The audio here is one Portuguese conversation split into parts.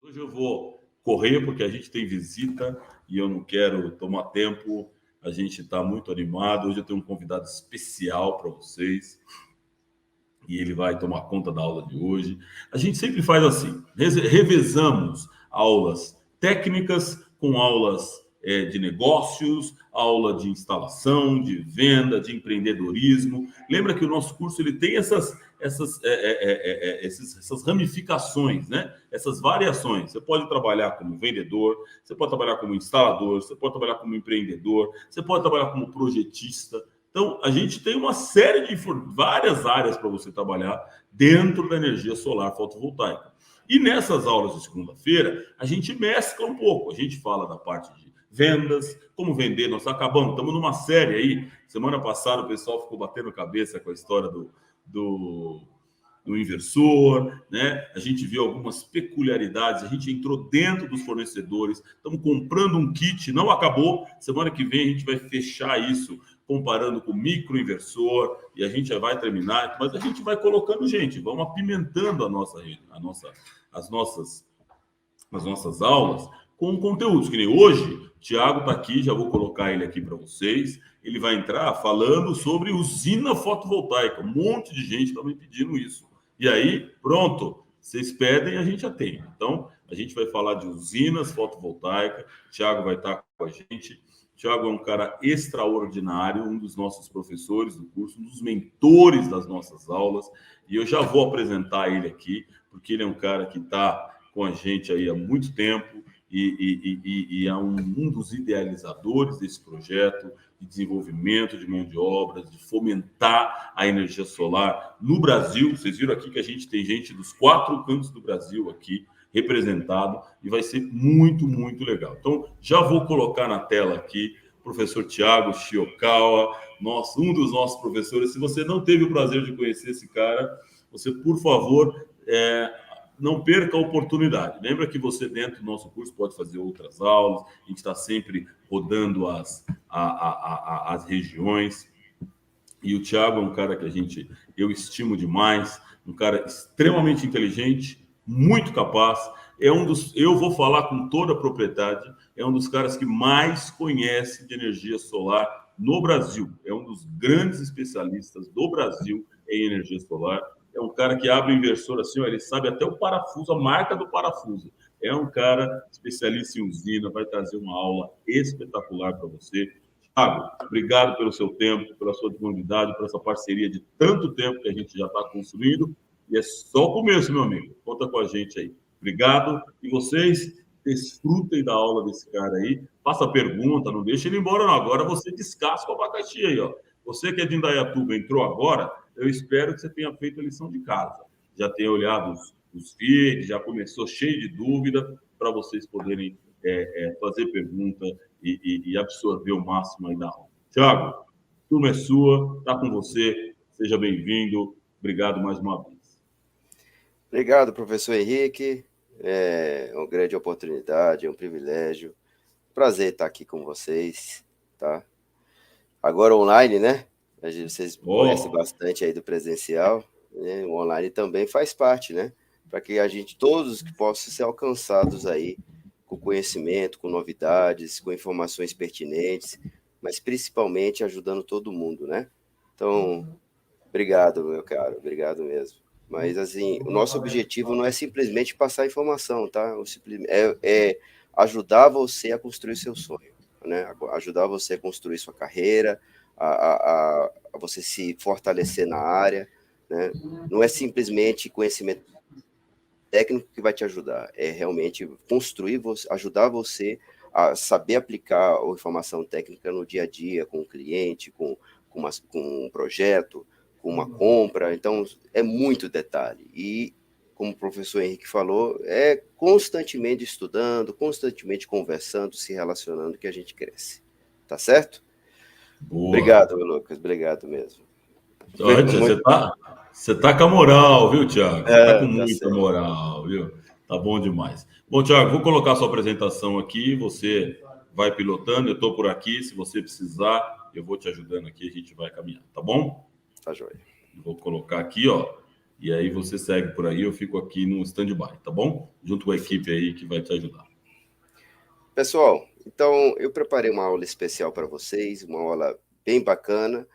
Hoje eu vou correr porque a gente tem visita e eu não quero tomar tempo. A gente está muito animado. Hoje eu tenho um convidado especial para vocês e ele vai tomar conta da aula de hoje. A gente sempre faz assim, revezamos aulas técnicas com aulas de negócios, aula de instalação, de venda, de empreendedorismo. Lembra que o nosso curso ele tem essas ramificações, né? Essas variações. Você pode trabalhar como vendedor, você pode trabalhar como instalador, você pode trabalhar como empreendedor, você pode trabalhar como projetista. Então, a gente tem uma série de várias áreas para você trabalhar dentro da energia solar fotovoltaica. E nessas aulas de segunda-feira, a gente mescla um pouco. A gente fala da parte de vendas, como vender. Nós estamos numa série aí. Semana passada o pessoal ficou batendo cabeça com a história do inversor, né? A gente viu algumas peculiaridades, a gente entrou dentro dos fornecedores, estamos comprando um kit, não acabou. Semana que vem a gente vai fechar isso comparando com o microinversor e a gente já vai terminar, mas a gente vai colocando gente, vamos apimentando as nossas aulas com conteúdos, que nem hoje, o Thiago está aqui, já vou colocar ele aqui para vocês, ele vai entrar falando sobre usina fotovoltaica, um monte de gente está me pedindo isso. E aí, pronto, vocês pedem, a gente atende. Então, a gente vai falar de usinas fotovoltaicas, o Thiago vai estar com a gente. O Thiago é um cara extraordinário, um dos nossos professores do curso, um dos mentores das nossas aulas, e eu já vou apresentar ele aqui, porque ele é um cara que está com a gente aí há muito tempo e é um dos idealizadores desse projeto de desenvolvimento de mão de obras, de fomentar a energia solar no Brasil. Vocês viram aqui que a gente tem gente dos 4 cantos do Brasil aqui representado e vai ser muito, muito legal. Então, já vou colocar na tela aqui o professor Thiago Shiokawa, um dos nossos professores. Se você não teve o prazer de conhecer esse cara, você, por favor, não perca a oportunidade. Lembra que você, dentro do nosso curso, pode fazer outras aulas. A gente está sempre rodando as regiões. E o Thiago é um cara que eu estimo demais, um cara extremamente inteligente, muito capaz. Eu vou falar com toda a propriedade, é um dos caras que mais conhece de energia solar no Brasil. É um dos grandes especialistas do Brasil em energia solar. É um cara que abre o inversor assim, ó, ele sabe até o parafuso, a marca do parafuso. É um cara especialista em usina, vai trazer uma aula espetacular para você. Thiago, obrigado pelo seu tempo, pela sua disponibilidade, por essa parceria de tanto tempo que a gente já está construindo. E é só o começo, meu amigo. Conta com a gente aí. Obrigado. E vocês desfrutem da aula desse cara aí. Faça pergunta, não deixe ele embora, não. Agora você descasca o abacaxi aí, ó. Você que é de Indaiatuba, entrou agora, eu espero que você tenha feito a lição de casa. Já tenha olhado os vídeos, já começou cheio de dúvida, para vocês poderem fazer pergunta e absorver o máximo aí da aula. Thiago, a turma é sua, está com você, seja bem-vindo. Obrigado mais uma vez. Obrigado, professor Henrique. É uma grande oportunidade, é um privilégio. Prazer estar aqui com vocês, tá? Agora online, né? Vocês conhecem bastante aí do presencial, né? O online também faz parte, né? Para que todos que possam ser alcançados aí com conhecimento, com novidades, com informações pertinentes, mas principalmente ajudando todo mundo, né? Então, obrigado, meu caro, obrigado mesmo. Mas, assim, o nosso objetivo não é simplesmente passar informação, tá? É ajudar você a construir seu sonho, né? Ajudar você a construir sua carreira, a você se fortalecer na área, né? Não é simplesmente conhecimento técnico que vai te ajudar, é realmente ajudar você a saber aplicar a informação técnica no dia a dia, com o cliente, com um projeto, com uma compra. Então, é muito detalhe. E, como o professor Henrique falou, é constantemente estudando, constantemente conversando, se relacionando, que a gente cresce. Tá certo? Boa. Obrigado, meu Lucas. Obrigado mesmo. Você tá com a moral, viu, Thiago? Você tá com muita certo. moral, viu? Tá bom demais. Bom, Thiago, vou colocar a sua apresentação aqui, você vai pilotando, eu tô por aqui, se você precisar, eu vou te ajudando aqui, a gente vai caminhar, tá bom? Tá joia. Vou colocar aqui, ó. E aí você segue por aí, eu fico aqui no stand-by, tá bom? Junto com a equipe aí que vai te ajudar. Pessoal, então eu preparei uma aula especial para vocês, uma aula bem bacana,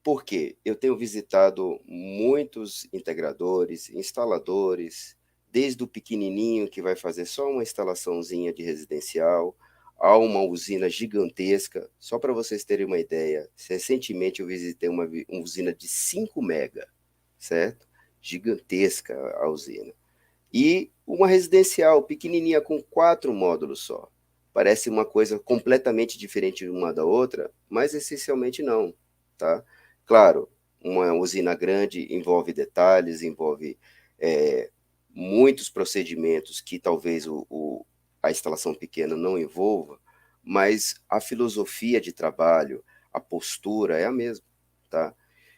porque eu tenho visitado muitos integradores, instaladores, desde o pequenininho que vai fazer só uma instalaçãozinha de residencial, a uma usina gigantesca. Só para vocês terem uma ideia, recentemente eu visitei uma usina de 5 mega, certo? Gigantesca a usina. E uma residencial pequenininha com 4 módulos só. Parece uma coisa completamente diferente uma da outra, mas essencialmente não, tá? Claro, uma usina grande envolve detalhes, envolve muitos procedimentos que talvez a instalação pequena não envolva, mas a filosofia de trabalho, a postura é a mesma, tá?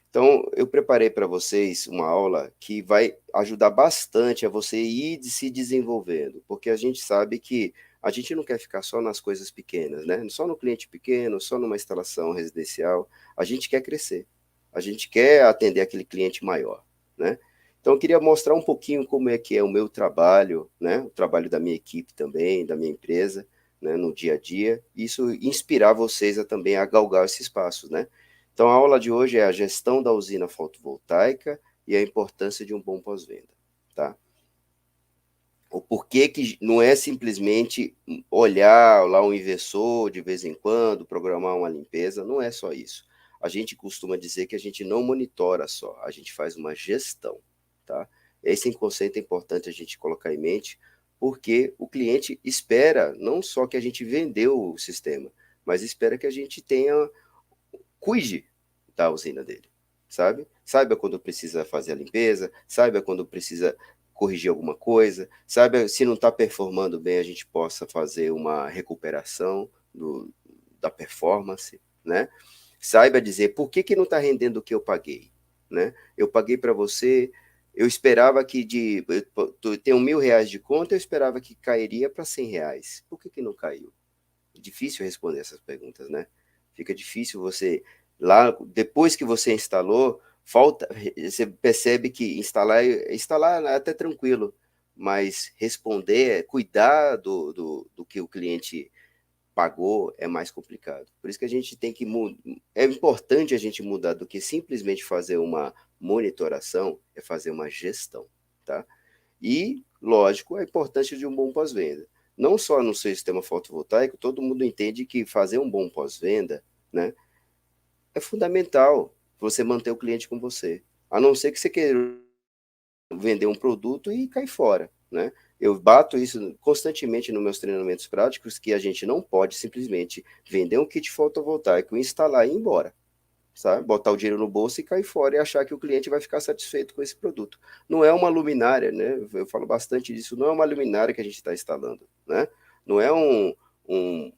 Então, eu preparei para vocês uma aula que vai ajudar bastante a você ir se desenvolvendo, porque a gente sabe que a gente não quer ficar só nas coisas pequenas, né? Só no cliente pequeno, só numa instalação residencial. A gente quer crescer, a gente quer atender aquele cliente maior, né? Então, eu queria mostrar um pouquinho como é que é o meu trabalho, né? O trabalho da minha equipe também, da minha empresa, né? No dia a dia. Isso inspirar vocês a também a galgar esses passos, né? Então, a aula de hoje é a gestão da usina fotovoltaica e a importância de um bom pós-venda, tá? O porquê que não é simplesmente olhar lá um inversor de vez em quando, programar uma limpeza, não é só isso. A gente costuma dizer que a gente não monitora só, a gente faz uma gestão, tá? Esse conceito é importante a gente colocar em mente, porque o cliente espera não só que a gente vendeu o sistema, mas espera que a gente cuide da usina dele, sabe? Saiba quando precisa fazer a limpeza, saiba quando precisa corrigir alguma coisa, saiba se não está performando bem, a gente possa fazer uma recuperação da performance, né? Saiba dizer por que não está rendendo o que eu paguei, né? Eu paguei para você, eu esperava que eu tenho R$ 1.000 de conta, eu esperava que cairia para R$ 100. Por que não caiu? É difícil responder essas perguntas, né? Fica difícil você lá depois que você instalou, você percebe que instalar é até tranquilo, mas responder, cuidar do que o cliente pagou é mais complicado. Por isso que a gente tem que é importante a gente mudar do que simplesmente fazer uma monitoração, é fazer uma gestão, tá? E, lógico, a importância de um bom pós-venda. Não só no seu sistema fotovoltaico, todo mundo entende que fazer um bom pós-venda, né, é fundamental você manter o cliente com você. A não ser que você queira vender um produto e cair fora, né? Eu bato isso constantemente nos meus treinamentos práticos, que a gente não pode simplesmente vender um kit fotovoltaico, instalar e ir embora, sabe? Botar o dinheiro no bolso e cair fora e achar que o cliente vai ficar satisfeito com esse produto. Não é uma luminária, né? Eu falo bastante disso, não é uma luminária que a gente está instalando, né? Não é um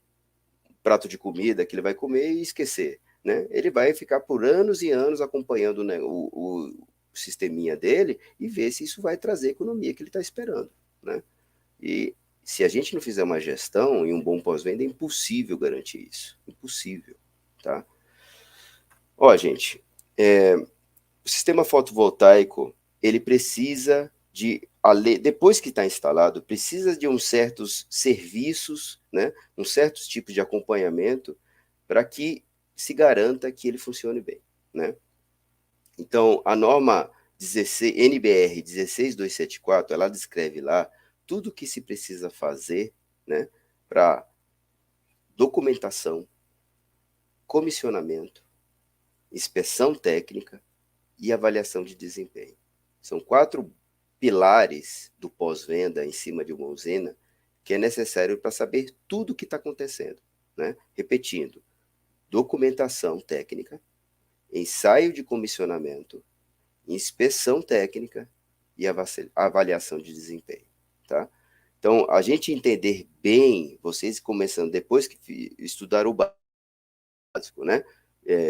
prato de comida que ele vai comer e esquecer, né? Ele vai ficar por anos e anos acompanhando, né, o sisteminha dele e ver se isso vai trazer a economia que ele está esperando, né? E se a gente não fizer uma gestão e um bom pós-venda, é impossível garantir isso. Impossível, tá? Ó, gente, o sistema fotovoltaico, ele precisa depois que está instalado, precisa de uns certos serviços, né, uns certos tipos de acompanhamento para que se garanta que ele funcione bem, né? Então, a norma 16, NBR 16274, ela descreve lá tudo o que se precisa fazer, né, para documentação, comissionamento, inspeção técnica e avaliação de desempenho. São 4 pilares do pós-venda em cima de uma usina que é necessário para saber tudo o que está acontecendo, né? Repetindo, documentação técnica, ensaio de comissionamento, inspeção técnica e avaliação de desempenho, tá? Então, a gente entender bem, vocês começando, depois que estudaram o básico, né?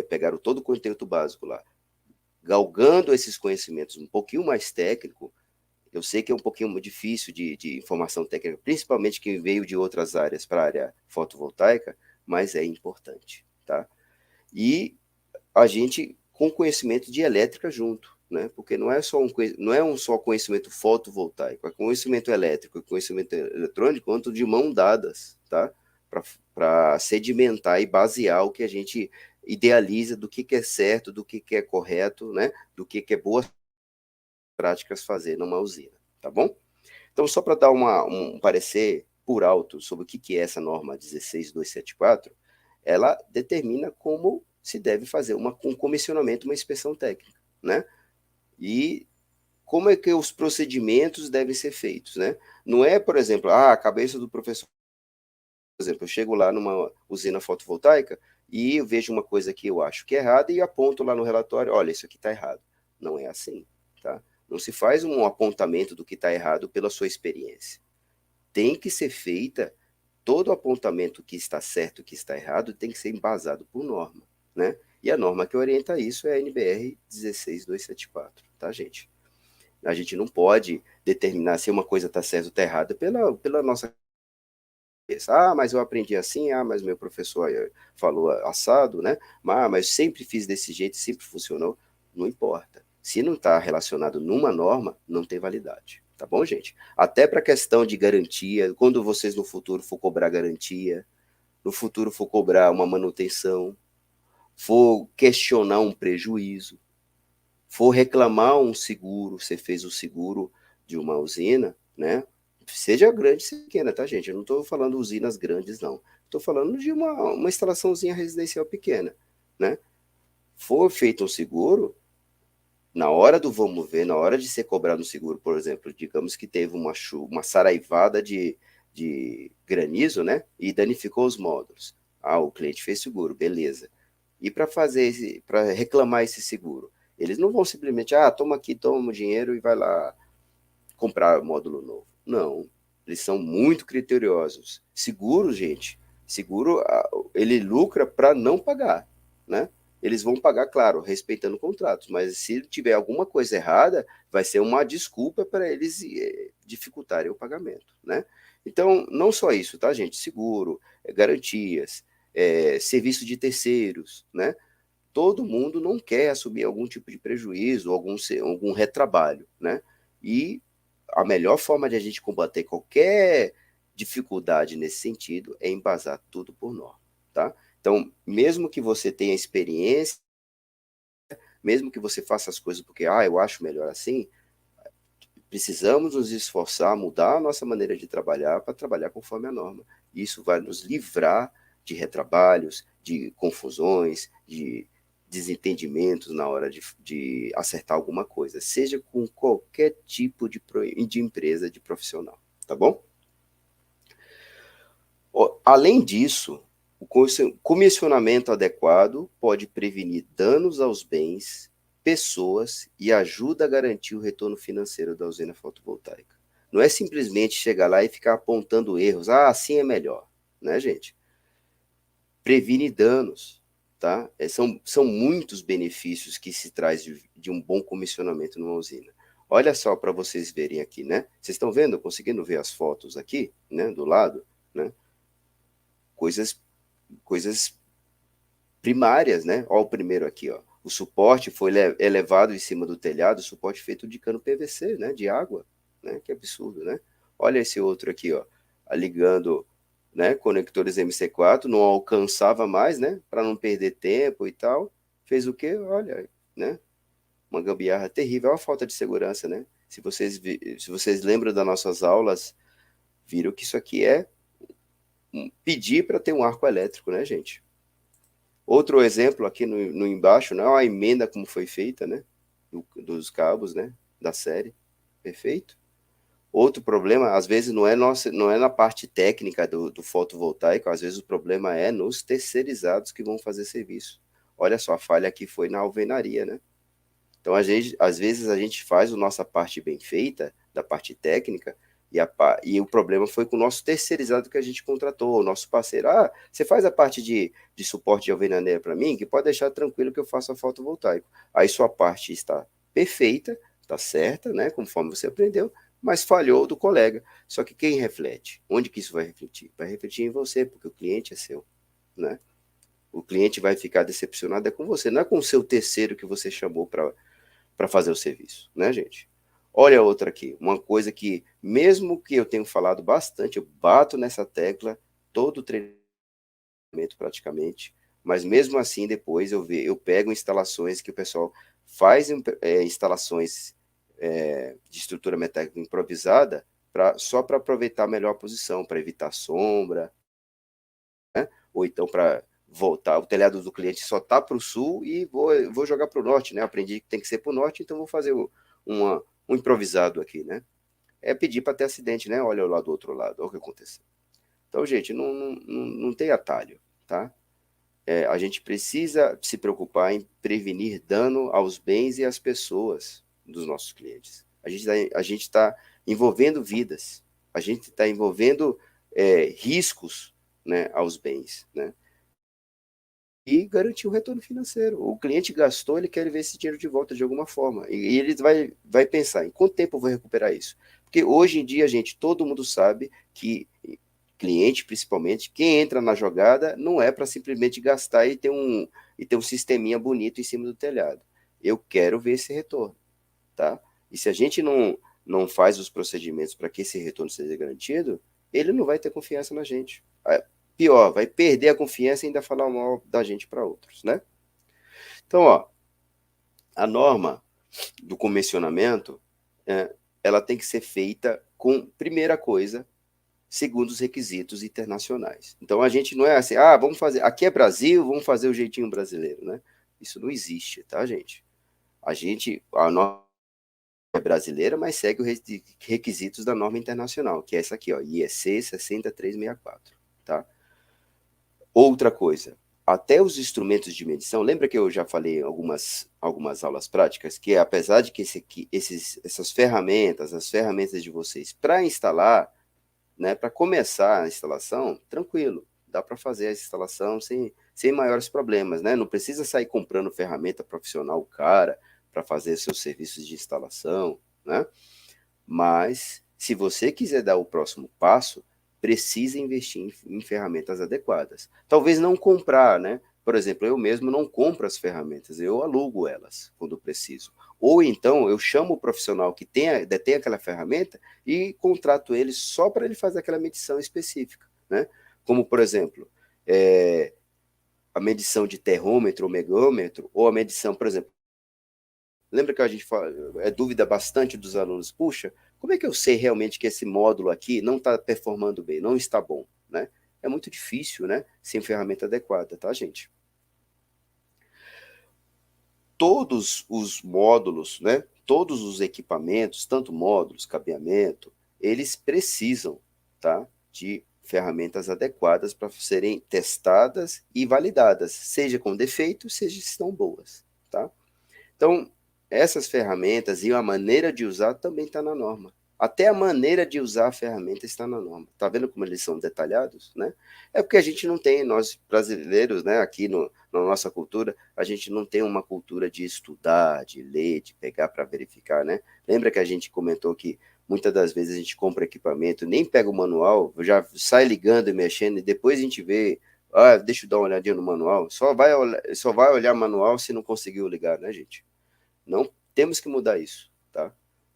Pegaram todo o conteúdo básico lá, galgando esses conhecimentos um pouquinho mais técnico, eu sei que é um pouquinho difícil de informação técnica, principalmente quem veio de outras áreas para a área fotovoltaica, mas é importante, tá? E a gente com conhecimento de elétrica junto, né? Porque não é um só conhecimento fotovoltaico, é conhecimento elétrico e conhecimento eletrônico, quanto de mão dadas, tá? Para sedimentar e basear o que a gente idealiza do que é certo, do que é correto, né? Do que é boas práticas fazer numa usina, tá bom? Então, só para dar um parecer por alto sobre o que é essa norma 16274, ela determina como se deve fazer um comissionamento, uma inspeção técnica, né? E como é que os procedimentos devem ser feitos, né? Não é, por exemplo, a cabeça do professor, por exemplo, eu chego lá numa usina fotovoltaica e eu vejo uma coisa que eu acho que é errada e aponto lá no relatório, olha, isso aqui está errado. Não é assim, tá? Não se faz um apontamento do que está errado pela sua experiência. Tem que ser feita, todo apontamento que está certo, que está errado, tem que ser embasado por norma, né? E a norma que orienta isso é a NBR 16274, tá, gente? A gente não pode determinar se uma coisa está certa ou está errada pela nossa cabeça. Ah, mas eu aprendi assim, mas meu professor falou assado, né? Mas sempre fiz desse jeito, sempre funcionou. Não importa. Se não está relacionado numa norma, não tem validade. Tá bom, gente? Até para a questão de garantia, quando vocês no futuro for cobrar garantia, no futuro for cobrar uma manutenção, for questionar um prejuízo, for reclamar um seguro, você fez o seguro de uma usina, né? Seja grande, seja pequena, tá, gente? Eu não estou falando usinas grandes, não. Estou falando de uma instalaçãozinha residencial pequena, né? For feito um seguro, na hora do vamos ver, na hora de ser cobrado um seguro, por exemplo, digamos que teve uma saraivada de granizo, né? E danificou os módulos. O cliente fez seguro, beleza. E para reclamar esse seguro, eles não vão simplesmente, toma aqui, toma o dinheiro e vai lá comprar módulo novo. Não, eles são muito criteriosos. Seguro, gente, seguro, ele lucra para não pagar, né? Eles vão pagar, claro, respeitando contratos, mas se tiver alguma coisa errada, vai ser uma desculpa para eles dificultarem o pagamento, né? Então, não só isso, tá, gente? Seguro, garantias, serviço de terceiros, né? Todo mundo não quer assumir algum tipo de prejuízo, algum retrabalho, né? E a melhor forma de a gente combater qualquer dificuldade nesse sentido é embasar tudo por norma, tá? Então, mesmo que você tenha experiência, mesmo que você faça as coisas porque, eu acho melhor assim, precisamos nos esforçar, mudar a nossa maneira de trabalhar para trabalhar conforme a norma. Isso vai nos livrar de retrabalhos, de confusões, de desentendimentos na hora de acertar alguma coisa, seja com qualquer tipo de empresa, de profissional, tá bom? Além disso, o comissionamento adequado pode prevenir danos aos bens, pessoas e ajuda a garantir o retorno financeiro da usina fotovoltaica. Não é simplesmente chegar lá e ficar apontando erros, assim é melhor, né, gente? Previne danos, tá? São muitos benefícios que se traz de um bom comissionamento numa usina. Olha só para vocês verem aqui, né? Vocês estão vendo, conseguindo ver as fotos aqui, né, do lado, né? Coisas primárias, né? Ó, o primeiro aqui, ó. O suporte foi elevado em cima do telhado, suporte feito de cano PVC, né? De água, né? Que absurdo, né? Olha esse outro aqui, ó. Ligando, né? Conectores MC4, não alcançava mais, né? Para não perder tempo e tal. Fez o quê? Olha, né? Uma gambiarra terrível, é uma falta de segurança, né? Se vocês lembram das nossas aulas, viram que isso aqui é pedir para ter um arco elétrico, né, gente? Outro exemplo aqui no embaixo, né, a emenda como foi feita, né, dos cabos, né, da série, perfeito. Outro problema, às vezes não é na parte técnica do fotovoltaico, às vezes o problema é nos terceirizados que vão fazer serviço. Olha só, a falha aqui foi na alvenaria, né? Então, às vezes a gente faz a nossa parte bem feita, da parte técnica, e o problema foi com o nosso terceirizado que a gente contratou, o nosso parceiro. Você faz a parte de suporte de alvenaria para mim, que pode deixar tranquilo que eu faço a fotovoltaico. Aí sua parte está perfeita, está certa, né, conforme você aprendeu, mas falhou do colega. Só que quem reflete? Onde que isso vai refletir? Vai refletir em você, porque o cliente é seu, né? O cliente vai ficar decepcionado com você, não é com o seu terceiro que você chamou para fazer o serviço, né, gente? Olha a outra aqui, uma coisa que, mesmo que eu tenha falado bastante, eu bato nessa tecla todo o treinamento praticamente, mas mesmo assim depois eu pego instalações que o pessoal faz instalações de estrutura metálica improvisada só para aproveitar melhor a posição, para evitar sombra, né? Ou então para voltar, o telhado do cliente só está para o sul e vou jogar para o norte, né? Aprendi que tem que ser para o norte, então vou fazer um improvisado aqui, né? É pedir para ter acidente, né? Olha lá do outro lado, olha o que aconteceu. Então, gente, não tem atalho, tá? A gente precisa se preocupar em prevenir dano aos bens e às pessoas dos nossos clientes. A gente está envolvendo vidas, a gente está envolvendo riscos, né, aos bens, né? E garantir um retorno financeiro. O cliente gastou, ele quer ver esse dinheiro de volta de alguma forma. E ele vai pensar, em quanto tempo eu vou recuperar isso? Porque hoje em dia, gente, todo mundo sabe que cliente, principalmente, quem entra na jogada não é para simplesmente gastar e ter um sisteminha bonito em cima do telhado. Eu quero ver esse retorno, tá? E se a gente não faz os procedimentos para que esse retorno seja garantido, ele não vai ter confiança na gente. Pior, vai perder a confiança e ainda falar mal da gente para outros, né? Então, ó, a norma do comissionamento, ela tem que ser feita com, primeira coisa, segundo os requisitos internacionais. Então, a gente não é assim, vamos fazer, aqui é Brasil, vamos fazer o jeitinho brasileiro, né? Isso não existe, tá, gente? A norma é brasileira, mas segue os requisitos da norma internacional, que é essa aqui, ó, IEC 60364, tá? Outra coisa, até os instrumentos de medição, lembra que eu já falei em algumas aulas práticas, que apesar de que essas ferramentas, as ferramentas de vocês para instalar, né, para começar a instalação, tranquilo, dá para fazer a instalação sem maiores problemas, né? Não precisa sair comprando ferramenta profissional cara para fazer seus serviços de instalação, né? Mas se você quiser dar o próximo passo, precisa investir em ferramentas adequadas. Talvez não comprar, né? Por exemplo, eu mesmo não compro as ferramentas, eu alugo elas quando preciso. Ou então eu chamo o profissional que detém aquela ferramenta e contrato ele só para ele fazer aquela medição específica, né? Como, por exemplo, a medição de terrômetro ou megômetro, ou a medição, por exemplo, lembra que a gente fala, dúvida bastante dos alunos, puxa, como é que eu sei realmente que esse módulo aqui não está performando bem, não está bom, né? É muito difícil, né? Sem ferramenta adequada, tá, gente? Todos os módulos, né? Todos os equipamentos, tanto módulos, cabeamento, eles precisam, tá? De ferramentas adequadas para serem testadas e validadas, seja com defeito, seja se estão boas, tá? Então, essas ferramentas e a maneira de usar também está na norma. Até a maneira de usar a ferramenta está na norma. Está vendo como eles são detalhados, né? É porque a gente não tem, nós brasileiros, né, aqui na nossa cultura, a gente não tem uma cultura de estudar, de ler, de pegar para verificar, né? Lembra que a gente comentou que muitas das vezes a gente compra equipamento, nem pega o manual, já sai ligando e mexendo, e depois a gente vê, deixa eu dar uma olhadinha no manual. Só vai olhar manual se não conseguiu ligar, né, gente? Não temos que mudar isso, tá?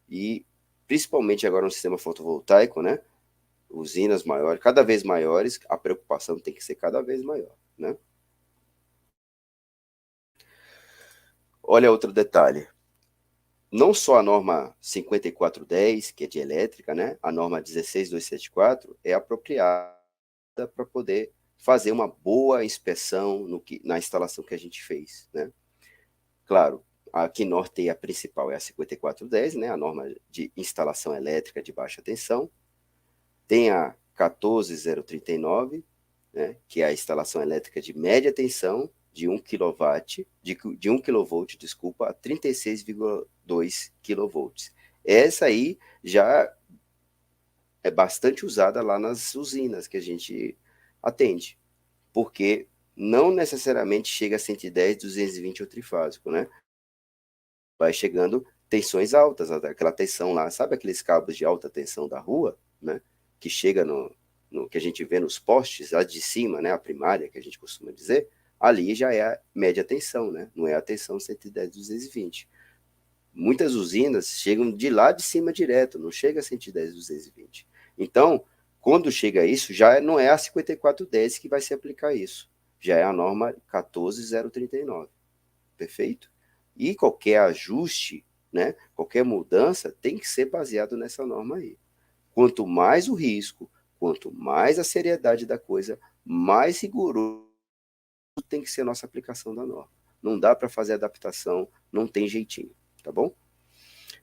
E principalmente agora no sistema fotovoltaico, né? Usinas maiores, cada vez maiores, a preocupação tem que ser cada vez maior, né? Olha outro detalhe. Não só a norma 5410, que é de elétrica, né? A norma 16274 é apropriada para poder fazer uma boa inspeção na instalação que a gente fez, né? Claro, a que norteia a principal é a 5410, né, a norma de instalação elétrica de baixa tensão. Tem a 14039, né, que é a instalação elétrica de média tensão de 1 kW, de 1 kV, desculpa, a 36,2 kV. Essa aí já é bastante usada lá nas usinas que a gente atende, porque não necessariamente chega a 110, 220 o trifásico, né? Vai chegando tensões altas, aquela tensão lá, sabe aqueles cabos de alta tensão da rua, né? Que chega no que a gente vê nos postes, lá de cima, né? A primária, que a gente costuma dizer, ali já é a média tensão, né? Não é a tensão 110, 220. Muitas usinas chegam de lá de cima direto, não chega a 110, 220. Então, quando chega a isso, já não é a 5410 que vai se aplicar isso. Já é a norma 14039. Perfeito? E qualquer ajuste, né, qualquer mudança, tem que ser baseado nessa norma aí. Quanto mais o risco, quanto mais a seriedade da coisa, mais rigoroso tem que ser a nossa aplicação da norma. Não dá para fazer adaptação, não tem jeitinho, tá bom?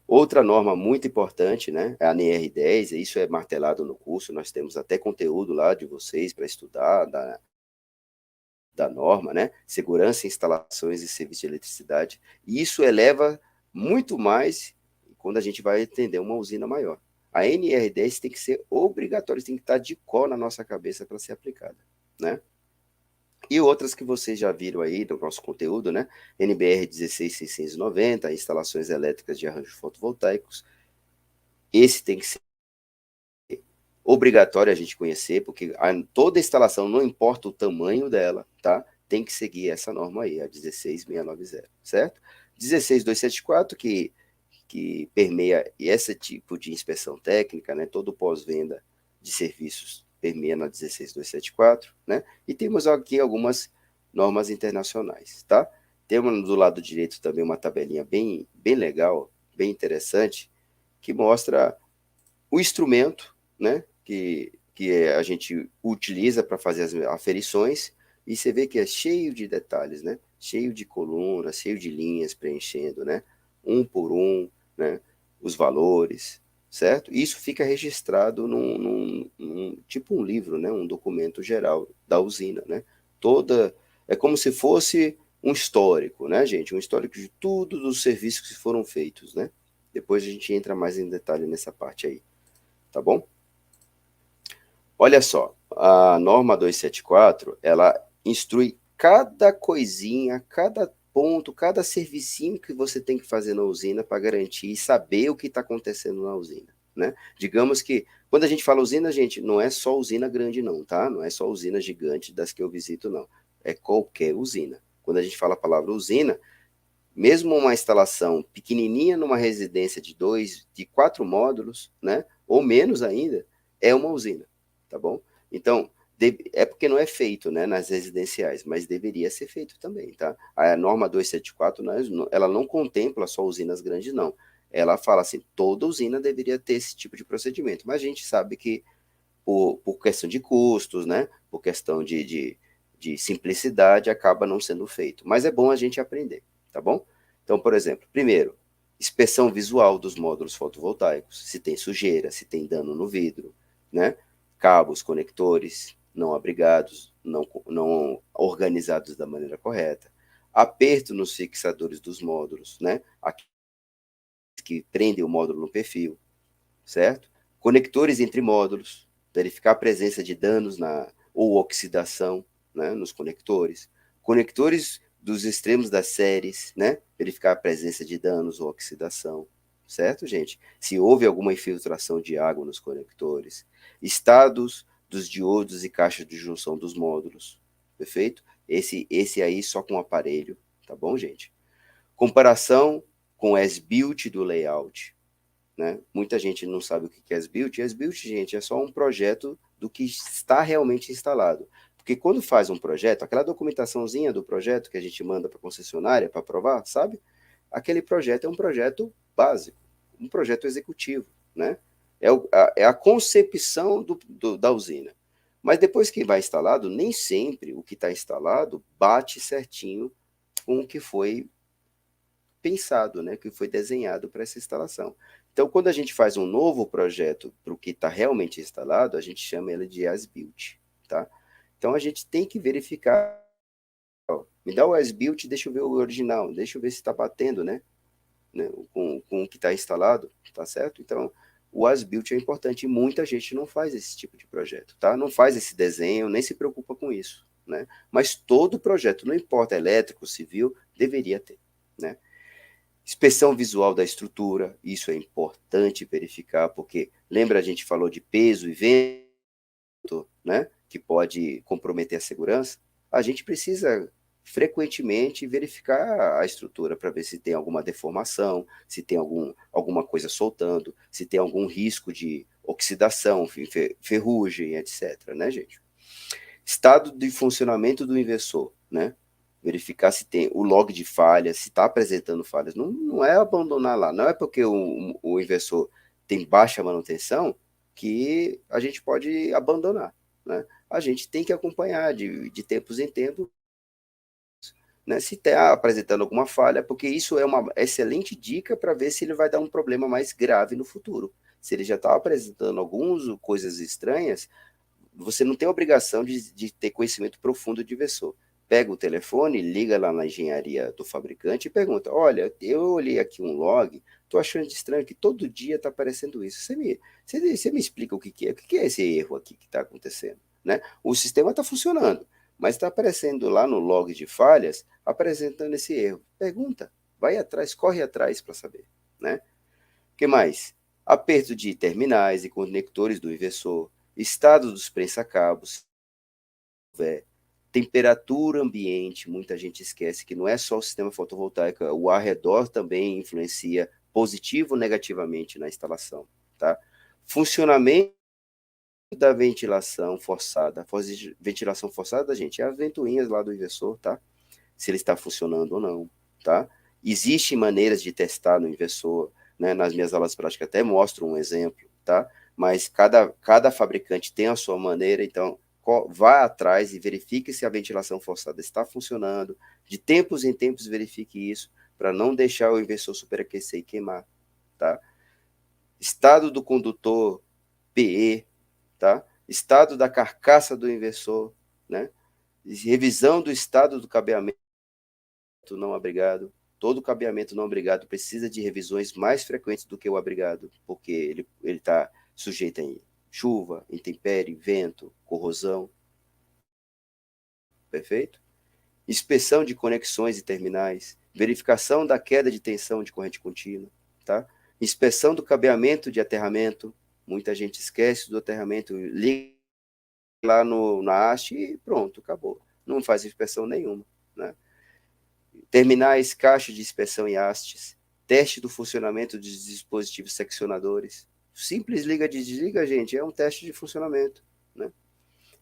Outra norma muito importante, né, é a NR10, isso é martelado no curso, nós temos até conteúdo lá de vocês para estudar da norma, né, segurança em instalações e serviços de eletricidade, e isso eleva muito mais quando a gente vai atender uma usina maior. A NR10 tem que ser obrigatória, tem que estar de cor na nossa cabeça para ser aplicada, né? E outras que vocês já viram aí no nosso conteúdo, né? NBR 16690, instalações elétricas de arranjos fotovoltaicos. Esse tem que ser obrigatório a gente conhecer, porque toda instalação, não importa o tamanho dela, tá? Tem que seguir essa norma aí, a 16690, certo? 16274, que permeia esse tipo de inspeção técnica, né? Todo pós-venda de serviços permeia na 16274, né? E temos aqui algumas normas internacionais, tá? Temos do lado direito também uma tabelinha bem legal, bem interessante, que mostra o instrumento, né? Que a gente utiliza para fazer as aferições, e você vê que é cheio de detalhes, né? Cheio de colunas, cheio de linhas preenchendo, né? Um por um, né? Os valores, certo? Isso fica registrado num tipo um livro, né? Um documento geral da usina, né? É como se fosse um histórico, né, gente? Um histórico de todos os serviços que foram feitos, né? Depois a gente entra mais em detalhe nessa parte aí, tá bom? Olha só, a norma 274, ela instrui cada coisinha, cada ponto, cada servicinho que você tem que fazer na usina para garantir e saber o que está acontecendo na usina, né? Digamos que, quando a gente fala usina, gente, não é só usina grande não, tá? Não é só usina gigante das que eu visito, não. É qualquer usina. Quando a gente fala a palavra usina, mesmo uma instalação pequenininha numa residência de 4 módulos, né? Ou menos ainda, é uma usina, tá bom? Então, é porque não é feito, né, nas residenciais, mas deveria ser feito também, tá? A norma 274, ela não contempla só usinas grandes, não. Ela fala assim, toda usina deveria ter esse tipo de procedimento, mas a gente sabe que por questão de custos, né, por questão de simplicidade, acaba não sendo feito. Mas é bom a gente aprender, tá bom? Então, por exemplo, primeiro, inspeção visual dos módulos fotovoltaicos, se tem sujeira, se tem dano no vidro, né? Cabos, conectores não abrigados, não organizados da maneira correta, aperto nos fixadores dos módulos, né? Aqueles que prendem o módulo no perfil, certo? Conectores entre módulos, verificar a presença de danos ou oxidação, né, nos conectores. Conectores dos extremos das séries, né? Verificar a presença de danos ou oxidação, certo, gente? Se houve alguma infiltração de água nos conectores. Estados dos diodos e caixas de junção dos módulos, perfeito? Esse aí só com aparelho, tá bom, gente? Comparação com o as-built do layout, né? Muita gente não sabe o que é as-built. As-built, gente, é só um projeto do que está realmente instalado. Porque quando faz um projeto, aquela documentaçãozinha do projeto que a gente manda para a concessionária para aprovar, sabe? Aquele projeto é um projeto básico, um projeto executivo, né? É a concepção da usina. Mas depois que vai instalado, nem sempre o que está instalado bate certinho com o que foi pensado, né, que foi desenhado para essa instalação. Então, quando a gente faz um novo projeto para o que está realmente instalado, a gente chama ele de as-built, tá? Então, a gente tem que verificar, ó, me dá o as-built, deixa eu ver o original, deixa eu ver se está batendo, né, com o que está instalado, tá certo? Então, o as-built é importante e muita gente não faz esse tipo de projeto, tá? Não faz esse desenho, nem se preocupa com isso, né? Mas todo projeto, não importa elétrico, civil, deveria ter, né? Inspeção visual da estrutura, isso é importante verificar, porque lembra a gente falou de peso e vento, né, que pode comprometer a segurança? A gente precisa frequentemente verificar a estrutura para ver se tem alguma deformação, se tem alguma coisa soltando, se tem algum risco de oxidação, ferrugem, etc, né, gente? Estado de funcionamento do inversor, né? Verificar se tem o log de falhas, se está apresentando falhas. Não é abandonar lá, não é porque o inversor tem baixa manutenção que a gente pode abandonar, né? A gente tem que acompanhar de tempos em tempos, né? Se está apresentando alguma falha, porque isso é uma excelente dica para ver se ele vai dar um problema mais grave no futuro. Se ele já está apresentando algumas coisas estranhas, você não tem a obrigação de ter conhecimento profundo de inversor. Pega o telefone, liga lá na engenharia do fabricante e pergunta: olha, eu olhei aqui um log, estou achando de estranho que todo dia está aparecendo isso. Você me explica o que é? O que é esse erro aqui que está acontecendo? Né? O sistema está funcionando, mas está aparecendo lá no log de falhas, apresentando esse erro. Pergunta, vai atrás, corre atrás para saber. Né? O que mais? Aperto de terminais e conectores do inversor, estado dos prensa-cabos, temperatura ambiente, muita gente esquece que não é só o sistema fotovoltaico, o arredor também influencia positivo ou negativamente na instalação, tá? Funcionamento da ventilação forçada. A ventilação forçada, gente, é as ventoinhas lá do inversor, tá? Se ele está funcionando ou não, tá? Existem maneiras de testar no inversor, né? Nas minhas aulas práticas até mostro um exemplo, tá? Mas cada fabricante tem a sua maneira, então vá atrás e verifique se a ventilação forçada está funcionando. De tempos em tempos verifique isso, para não deixar o inversor superaquecer e queimar, tá? Estado do condutor PE, tá? Estado da carcaça do inversor, né? Revisão do estado do cabeamento não abrigado. Todo cabeamento não abrigado precisa de revisões mais frequentes do que o abrigado, porque ele está sujeito a chuva, intempérie, vento, corrosão. Perfeito? Inspeção de conexões e terminais, verificação da queda de tensão de corrente contínua, tá? Inspeção do cabeamento de aterramento. Muita gente esquece do aterramento, liga lá na haste e pronto, acabou. Não faz inspeção nenhuma, né? Terminais, caixa de inspeção e hastes, teste do funcionamento dos dispositivos seccionadores. Simples liga de desliga, gente, é um teste de funcionamento, né?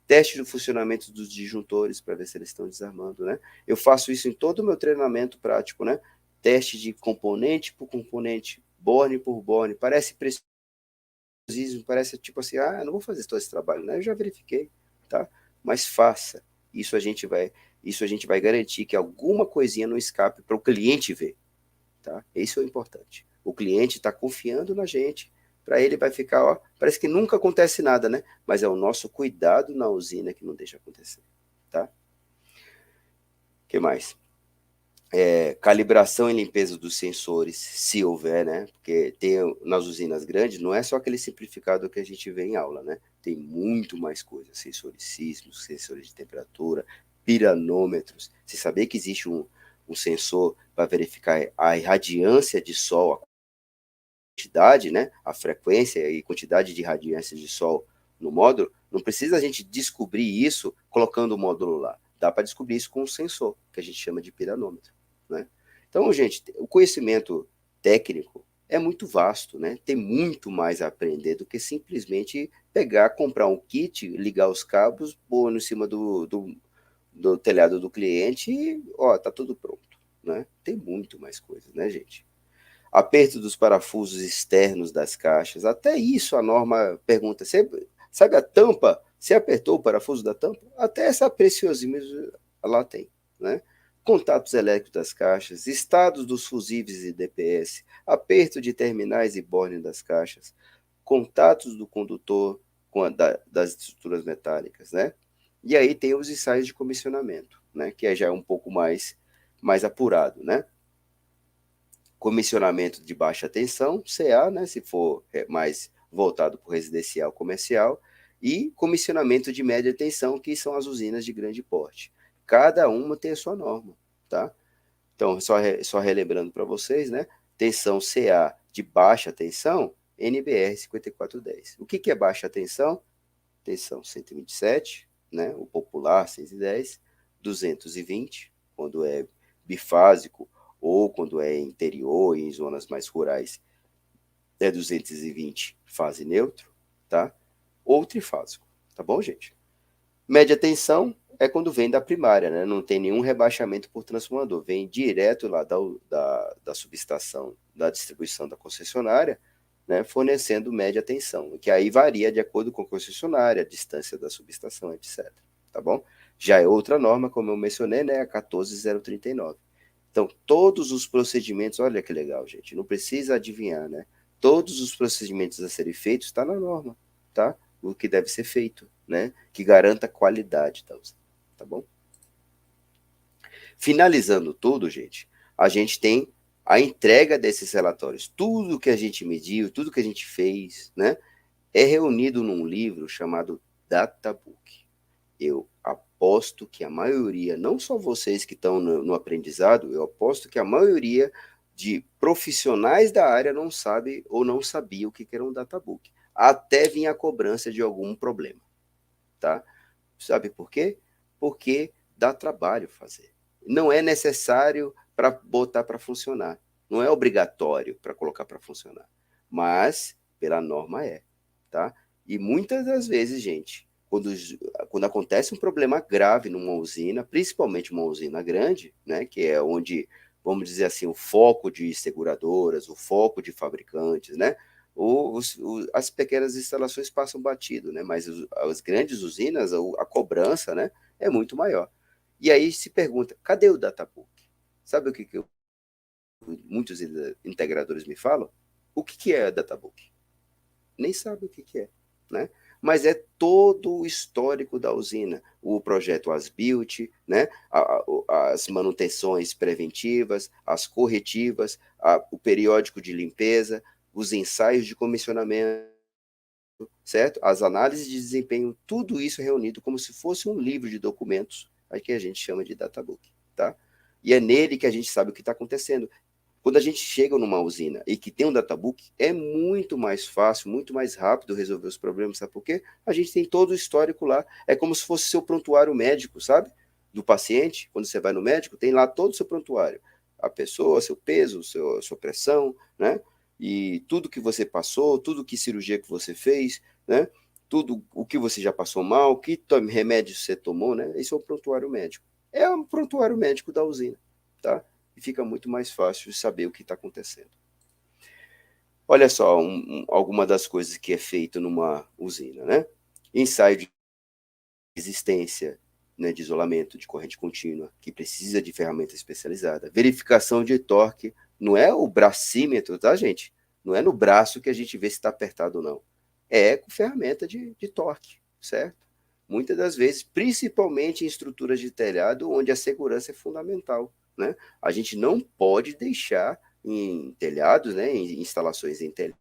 Teste do funcionamento dos disjuntores para ver se eles estão desarmando, né? Eu faço isso em todo o meu treinamento prático, né? Teste de componente por componente, borne por borne. Parece preciosismo, parece tipo assim, não vou fazer todo esse trabalho, né? Eu já verifiquei, tá? Mas faça. Isso a gente vai garantir que alguma coisinha não escape para o cliente ver, tá? Isso é o importante. O cliente está confiando na gente, para ele vai ficar, ó, parece que nunca acontece nada, né? Mas é o nosso cuidado na usina que não deixa acontecer, tá? O que mais? Calibração e limpeza dos sensores, se houver, né? Porque tem nas usinas grandes, não é só aquele simplificado que a gente vê em aula, né? Tem muito mais coisas, sensores sísmicos, sensores de temperatura, piranômetros. Você sabia que existe um sensor para verificar a irradiância de sol, a quantidade, né? A frequência e quantidade de irradiância de sol no módulo? Não precisa a gente descobrir isso colocando o módulo lá. Dá para descobrir isso com um sensor, que a gente chama de piranômetro, né? Então, gente, o conhecimento técnico é muito vasto, né? Tem muito mais a aprender do que simplesmente pegar, comprar um kit, ligar os cabos, pôr em cima do telhado do cliente e, ó, tá tudo pronto, né? Tem muito mais coisas, né, gente? Aperto dos parafusos externos das caixas, até isso a norma pergunta, você sabe a tampa? Você apertou o parafuso da tampa? Até essa preciosismo lá tem, né? Contatos elétricos das caixas, estados dos fusíveis e DPS, aperto de terminais e borne das caixas, contatos do condutor das estruturas metálicas, né? E aí tem os ensaios de comissionamento, né? Que já é um pouco mais apurado, né? Comissionamento de baixa tensão, CA, né? Se for mais voltado para o residencial comercial, e comissionamento de média tensão, que são as usinas de grande porte. Cada uma tem a sua norma, tá? Então, só relembrando para vocês, né? Tensão CA de baixa tensão, NBR 5410. O que é baixa tensão? Tensão 127, né? O popular 110, 220, quando é bifásico, ou quando é interior, em zonas mais rurais, é 220 fase neutro, tá? Ou trifásico, tá bom, gente? Média tensão é quando vem da primária, né? Não tem nenhum rebaixamento por transformador, vem direto lá da subestação, da distribuição da concessionária, né? Fornecendo média tensão, que aí varia de acordo com a concessionária, a distância da subestação, etc. Tá bom? Já é outra norma, como eu mencionei, né? A 14039. Então, todos os procedimentos, olha que legal, gente, não precisa adivinhar, né? Todos os procedimentos a serem feitos está na norma, tá? O que deve ser feito, né? Que garanta a qualidade da usina, tá bom? Finalizando tudo, gente, a gente tem a entrega desses relatórios. Tudo que a gente mediu, tudo que a gente fez, né? É reunido num livro chamado Databook. Eu aposto que a maioria, não só vocês que estão no aprendizado, eu aposto que a maioria de profissionais da área não sabe ou não sabia o que era um databook, até vir a cobrança de algum problema, tá? Sabe por quê? Porque dá trabalho fazer. Não é necessário para botar para funcionar, não é obrigatório para colocar para funcionar, mas pela norma é, tá? E muitas das vezes, gente, quando acontece um problema grave numa usina, principalmente uma usina grande, né, que é onde, vamos dizer assim, o foco de seguradoras, o foco de fabricantes, né, as pequenas instalações passam batido, né, mas as grandes usinas, a cobrança, né, é muito maior. E aí se pergunta, cadê o databook? Sabe o que muitos integradores me falam? O que é databook? Nem sabe o que é, né? Mas é todo o histórico da usina, o projeto as-built, né? As manutenções preventivas, as corretivas, o periódico de limpeza, os ensaios de comissionamento, certo? As análises de desempenho, tudo isso reunido como se fosse um livro de documentos, aí que a gente chama de databook, tá? E é nele que a gente sabe o que está acontecendo. Quando a gente chega numa usina e que tem um databook, é muito mais fácil, muito mais rápido resolver os problemas, sabe por quê? A gente tem todo o histórico lá. É como se fosse seu prontuário médico, sabe? Do paciente, quando você vai no médico, tem lá todo o seu prontuário. A pessoa, seu peso, sua pressão, né? E tudo que você passou, tudo que cirurgia que você fez, né? Tudo o que você já passou mal, que remédio você tomou, né? Esse é o prontuário médico. É o prontuário médico da usina, tá? E fica muito mais fácil de saber o que está acontecendo. Olha só alguma das coisas que é feito numa usina, né? Ensaio de resistência, né, de isolamento de corrente contínua, que precisa de ferramenta especializada. Verificação de torque, não é o bracímetro, tá, gente? Não é no braço que a gente vê se está apertado ou não. É com ferramenta de torque, certo? Muitas das vezes, principalmente em estruturas de telhado, onde a segurança é fundamental, né? A gente não pode deixar em telhados, né, em instalações em telhado,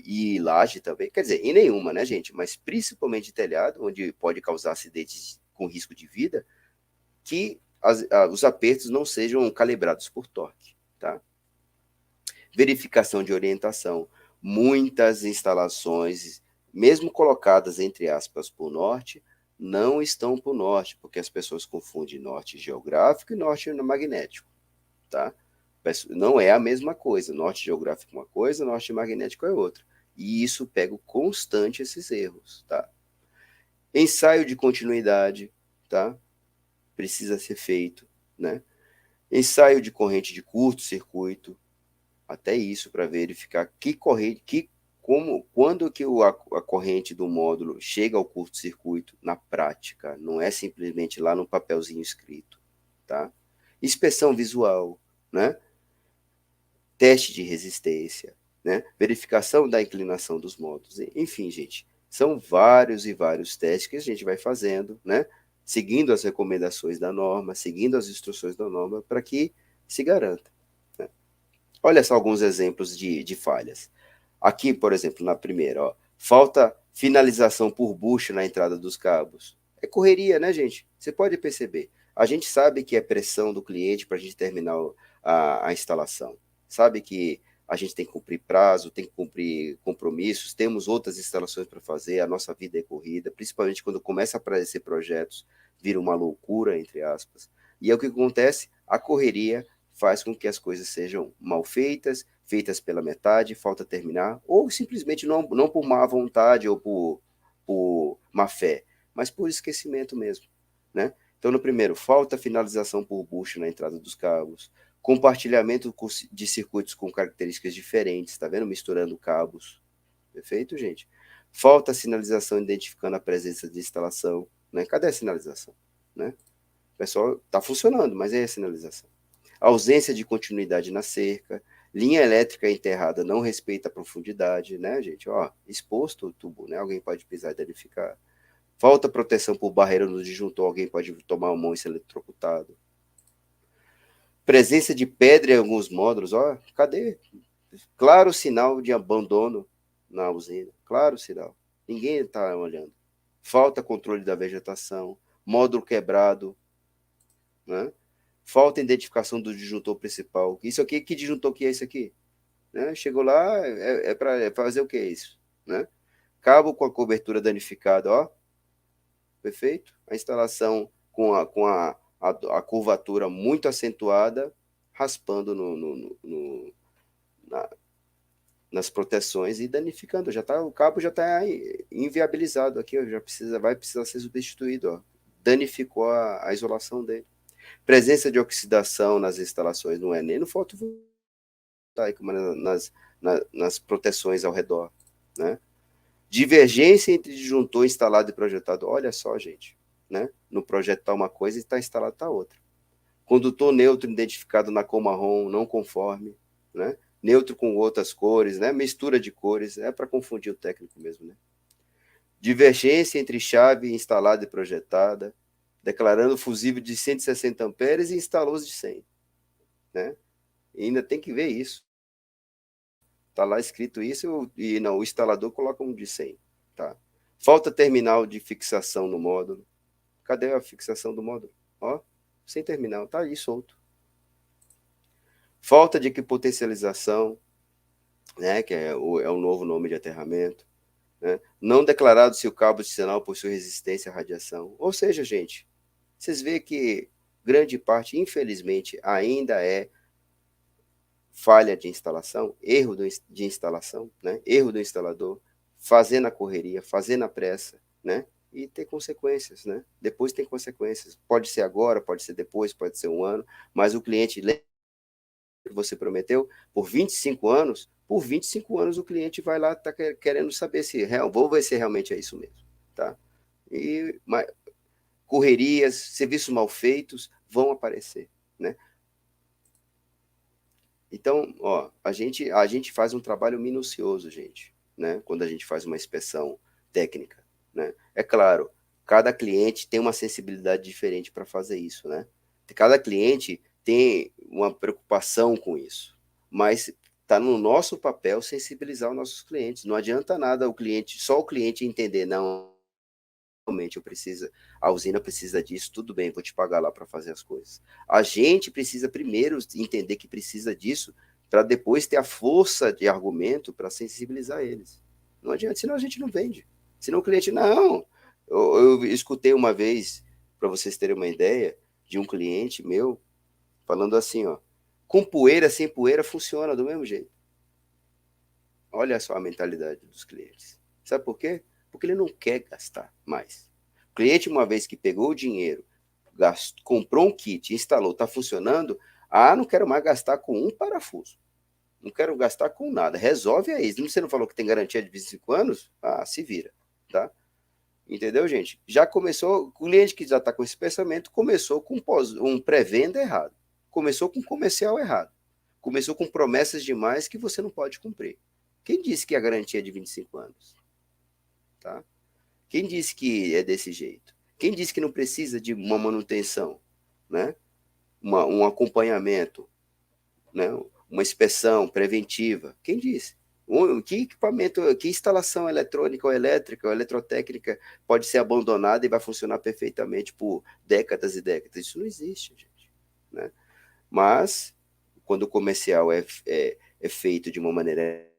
e laje também, quer dizer, em nenhuma, né, gente? Mas principalmente telhado, onde pode causar acidentes com risco de vida, que os apertos não sejam calibrados por torque, tá? Verificação de orientação. Muitas instalações, mesmo colocadas entre aspas por norte, não estão por norte, porque as pessoas confundem norte geográfico e norte magnético, tá? Não é a mesma coisa. Norte geográfico é uma coisa, norte magnético é outra. E isso pega constante esses erros, tá? Ensaio de continuidade, tá? Precisa ser feito, né? Ensaio de corrente de curto-circuito, até isso para verificar que corrente, quando que a corrente do módulo chega ao curto-circuito na prática, não é simplesmente lá no papelzinho escrito, tá? Inspeção visual, né? Teste de resistência, né? Verificação da inclinação dos módulos, enfim, gente, são vários e vários testes que a gente vai fazendo, né? Seguindo as recomendações da norma, seguindo as instruções da norma, para que se garanta. Né? Olha só alguns exemplos de falhas. Aqui, por exemplo, na primeira, ó, falta finalização por bucha na entrada dos cabos. É correria, né, gente? Você pode perceber. A gente sabe que é pressão do cliente para a gente terminar a instalação. Sabe que a gente tem que cumprir prazo, tem que cumprir compromissos, temos outras instalações para fazer, a nossa vida é corrida, principalmente quando começa a aparecer projetos vira uma loucura, entre aspas. E é o que acontece, a correria faz com que as coisas sejam mal feitas, feitas pela metade, falta terminar, ou simplesmente não por má vontade ou por má fé, mas por esquecimento mesmo, né? Então, no primeiro, falta finalização por bucho na entrada dos cabos, compartilhamento de circuitos com características diferentes, tá vendo? Misturando cabos. Perfeito, gente? Falta sinalização identificando a presença de instalação, né? Cadê a sinalização, né? O pessoal está funcionando, mas é a sinalização. Ausência de continuidade na cerca, linha elétrica enterrada não respeita a profundidade, né, gente? Ó, exposto o tubo, né? Alguém pode pisar e danificar. Falta proteção por barreira no disjuntor, alguém pode tomar a mão e ser eletrocutado. Presença de pedra em alguns módulos, ó, cadê? Claro sinal de abandono na usina, claro sinal. Ninguém está olhando. Falta controle da vegetação, módulo quebrado, né? Falta identificação do disjuntor principal. Isso aqui, que disjuntor que é isso aqui? Né? Chegou lá, é para fazer o que é isso? Né? Cabo com a cobertura danificada, ó. Perfeito? A instalação com a curvatura muito acentuada, raspando nas proteções e danificando. O cabo já está inviabilizado aqui, ó, vai precisar ser substituído. Ó. Danificou a isolação dele. Presença de oxidação nas instalações não é nem no fotovoltaico, mas nas proteções ao redor, né? Divergência entre disjuntor instalado e projetado. Olha só, gente, né? No projeto está uma coisa e está instalado está outra. Condutor neutro identificado na cor marrom, não conforme, né? Neutro com outras cores, né? Mistura de cores, é para confundir o técnico mesmo, né? Divergência entre chave instalada e projetada, declarando fusível de 160 amperes e instalou os de 100, né? E ainda tem que ver isso. Tá lá escrito isso e não, o instalador coloca um de 100, tá? Falta terminal de fixação no módulo. Cadê a fixação do módulo? Ó, sem terminal, tá aí solto. Falta de equipotencialização, né, que é o novo nome de aterramento, né? Não declarado se o cabo de sinal possui resistência à radiação. Ou seja, gente, vocês veem que grande parte, infelizmente, ainda é falha de instalação, erro de instalação, né? Erro do instalador, fazer na correria, fazer na pressa, né? E ter consequências, né? Depois tem consequências. Pode ser agora, pode ser depois, pode ser um ano, mas o cliente que você prometeu por 25 anos, por 25 anos o cliente vai lá, tá querendo saber se vou ver se realmente é isso mesmo, tá? E correrias, serviços mal feitos vão aparecer, né? Então, ó, a gente faz um trabalho minucioso, gente, né? Quando a gente faz uma inspeção técnica, né? É claro, cada cliente tem uma sensibilidade diferente para fazer isso, né? Cada cliente tem uma preocupação com isso, mas está no nosso papel sensibilizar os nossos clientes. Não adianta nada só o cliente entender, não, realmente a usina precisa disso, tudo bem, vou te pagar lá para fazer as coisas. A gente precisa primeiro entender que precisa disso, para depois ter a força de argumento para sensibilizar eles. Não adianta, senão a gente não vende. Senão o cliente, não. Eu escutei uma vez, para vocês terem uma ideia, de um cliente meu, falando assim, ó, com poeira, sem poeira, funciona do mesmo jeito. Olha só a mentalidade dos clientes. Sabe por quê? Porque ele não quer gastar mais. O cliente, uma vez que pegou o dinheiro, comprou um kit, instalou, está funcionando, não quero mais gastar com um parafuso. Não quero gastar com nada. Resolve aí. Você não falou que tem garantia de 25 anos? Se vira, tá? Entendeu, gente? Já começou, o cliente que já está com esse pensamento, começou com um pré-venda errado. Começou com comercial errado. Começou com promessas demais que você não pode cumprir. Quem disse que a garantia é de 25 anos? Tá? Quem disse que é desse jeito? Quem disse que não precisa de uma manutenção, né? Um acompanhamento, né? Uma inspeção preventiva? Quem disse? Que equipamento, que instalação eletrônica ou elétrica ou eletrotécnica pode ser abandonada e vai funcionar perfeitamente por décadas e décadas? Isso não existe, gente, né? Mas, quando o comercial é feito de uma maneira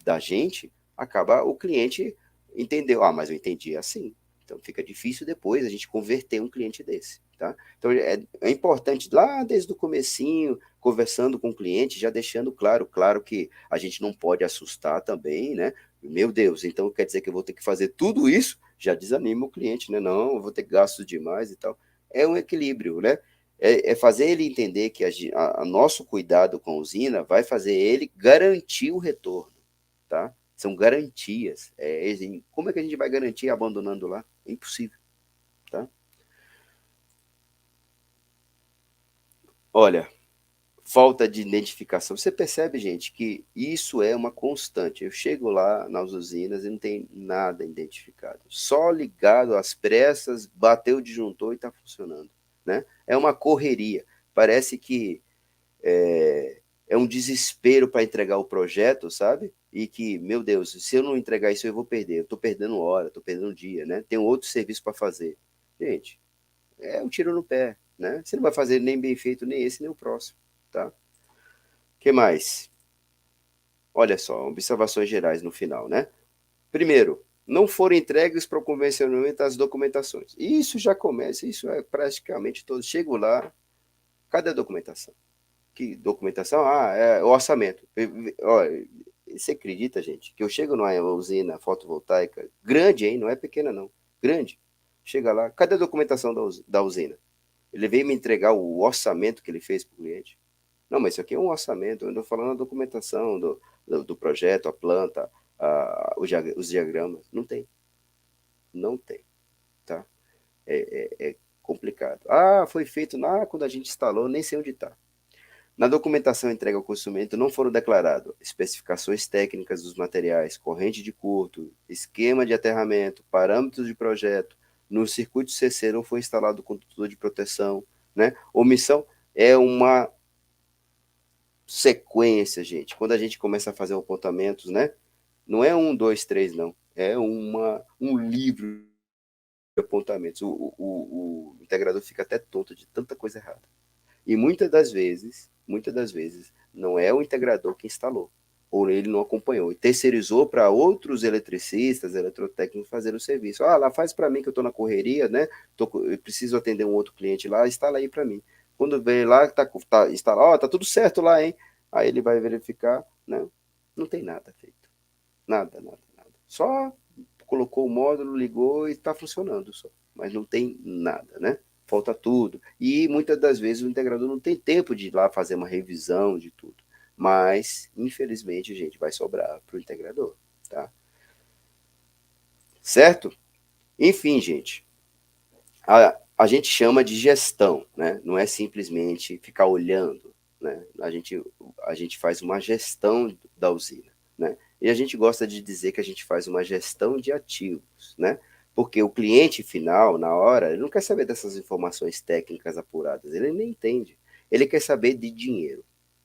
da gente, acaba o cliente entendeu. Mas eu entendi assim. Então fica difícil depois a gente converter um cliente desse, tá? Então é importante lá desde o comecinho, conversando com o cliente, já deixando claro que a gente não pode assustar também, né? Meu Deus, então quer dizer que eu vou ter que fazer tudo isso? Já desanima o cliente, né? Não, eu vou ter gastos demais e tal. É um equilíbrio, né? É fazer ele entender que a nosso cuidado com a usina vai fazer ele garantir o retorno, tá? São garantias. Como é que a gente vai garantir abandonando lá? É impossível, tá? Olha, falta de identificação. Você percebe, gente, que isso é uma constante. Eu chego lá nas usinas e não tem nada identificado. Só ligado às pressas, bateu o disjuntor e está funcionando, né? É uma correria. Parece que é um desespero para entregar o projeto, sabe? E que, meu Deus, se eu não entregar isso, eu vou perder. Eu estou perdendo hora, estou perdendo dia, né? Tenho outro serviço para fazer. Gente, é um tiro no pé, né? Você não vai fazer nem bem feito, nem esse, nem o próximo, tá? O que mais? Olha só, observações gerais no final, né? Primeiro, não foram entregues para o convencionamento as documentações. Isso já começa, isso é praticamente todo. Chego lá, cadê a documentação? Que documentação? Ah, é o orçamento. Olha, você acredita, gente, que eu chego numa usina fotovoltaica grande, hein? Não é pequena, não. Grande. Chega lá, cadê a documentação da usina? Ele veio me entregar o orçamento que ele fez para o cliente. Não, mas isso aqui é um orçamento. Eu estou falando a documentação do projeto, a planta, os diagramas. Não tem. Não tem. Tá? É complicado. Ah, foi feito quando a gente instalou, nem sei onde está. Na documentação entregue ao consumidor não foram declaradas especificações técnicas dos materiais, corrente de curto, esquema de aterramento, parâmetros de projeto. No circuito CC não foi instalado o condutor de proteção, né? Omissão é uma sequência, gente. Quando a gente começa a fazer apontamentos, né? Não é um, dois, três, não. É um livro de apontamentos. O integrador fica até tonto de tanta coisa errada. E muitas das vezes, não é o integrador que instalou, ou ele não acompanhou, e terceirizou para outros eletricistas, eletrotécnicos fazer o serviço. Ah, lá faz para mim que eu estou na correria, né? Eu preciso atender um outro cliente lá, instala aí para mim. Quando vem lá, instala, ó, tá tudo certo lá, hein? Aí ele vai verificar, né? Não tem nada feito. Nada, nada, nada. Só colocou o módulo, ligou e está funcionando só. Mas não tem nada, né? Falta tudo. E muitas das vezes o integrador não tem tempo de ir lá fazer uma revisão de tudo. Mas, infelizmente, gente, vai sobrar para o integrador, tá? Certo? Enfim, gente, a gente chama de gestão, né? Não é simplesmente ficar olhando, né? A gente faz uma gestão da usina, né? E a gente gosta de dizer que a gente faz uma gestão de ativos, né? Porque o cliente final, na hora, ele não quer saber dessas informações técnicas apuradas, ele nem entende. Ele quer saber de dinheiro,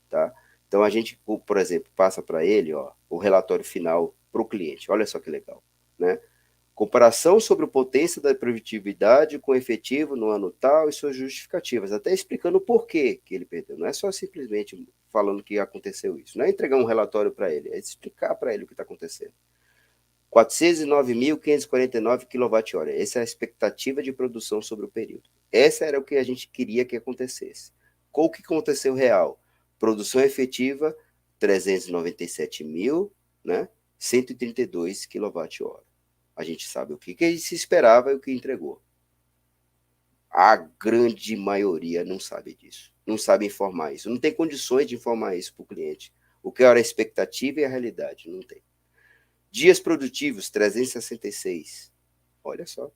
tá? Então a gente, por exemplo, passa para ele, ó, o relatório final para o cliente. Olha só que legal, né? Comparação sobre a potência da produtividade com o efetivo no ano tal e suas justificativas, até explicando o porquê que ele perdeu. Não é só simplesmente falando que aconteceu isso. Não é entregar um relatório para ele, é explicar para ele o que está acontecendo. 409.549 kWh. Essa é a expectativa de produção sobre o período. Essa era o que a gente queria que acontecesse. Qual o que aconteceu real? Produção efetiva, 397.000, né? 132 kWh. A gente sabe o que se esperava e o que entregou. A grande maioria não sabe disso. Não sabe informar isso. Não tem condições de informar isso para o cliente. O que era a expectativa e a realidade. Não tem. Dias produtivos, 366. Olha só.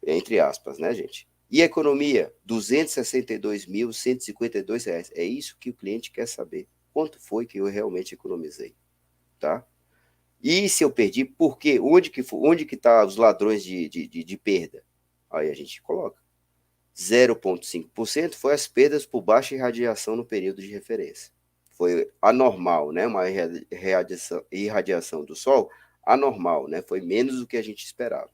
Entre aspas, né, gente? E a economia, R$ 262.152. É isso que o cliente quer saber. Quanto foi que eu realmente economizei, tá? E se eu perdi, por quê? Onde que tá os ladrões de perda? Aí a gente coloca. 0,5% foi as perdas por baixa irradiação no período de referência. Foi anormal, né? Uma irradiação do Sol anormal, né? Foi menos do que a gente esperava.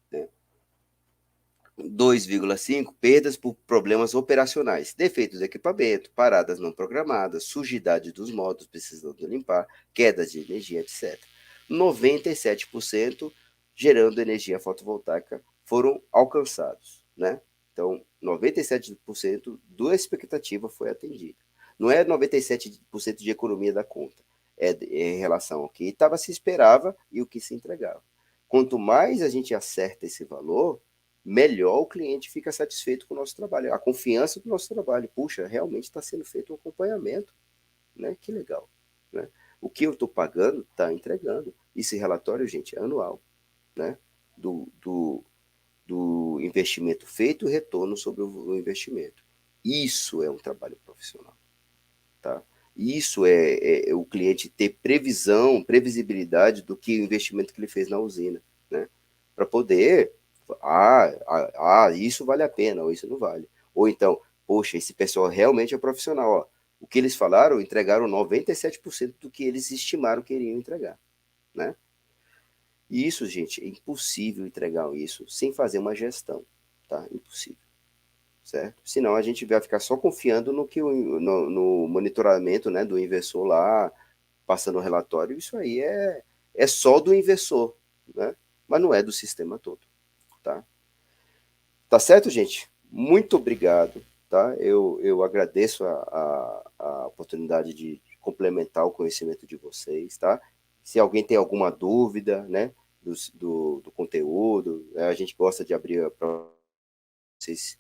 Né? 2,5 perdas por problemas operacionais, defeitos do equipamento, paradas não programadas, sujidade dos módulos precisando limpar, quedas de energia, etc. 97% gerando energia fotovoltaica foram alcançados, né? Então, 97% da expectativa foi atendida. Não é 97% de economia da conta, é em relação ao que estava se esperava e o que se entregava. Quanto mais a gente acerta esse valor, melhor o cliente fica satisfeito com o nosso trabalho, a confiança do nosso trabalho. Puxa, realmente está sendo feito um acompanhamento, né? Que legal, né? O que eu estou pagando está entregando. Esse relatório, gente, é anual, né? Do investimento feito e retorno sobre o investimento. Isso é um trabalho profissional, tá? Isso é o cliente ter previsão, previsibilidade do que o investimento que ele fez na usina, né? Para poder, isso vale a pena, ou isso não vale. Ou então, poxa, esse pessoal realmente é profissional, ó. O que eles falaram, entregaram 97% do que eles estimaram que iriam entregar, né? E isso, gente, é impossível entregar isso sem fazer uma gestão, tá? Impossível, certo? Senão a gente vai ficar só confiando no monitoramento, né, do inversor lá, passando o relatório. Isso aí é só do inversor, né? Mas não é do sistema todo, tá? Tá certo, gente? Muito obrigado, tá? Eu agradeço a oportunidade de complementar o conhecimento de vocês, tá? Se alguém tem alguma dúvida, né, do conteúdo, né, a gente gosta de abrir para vocês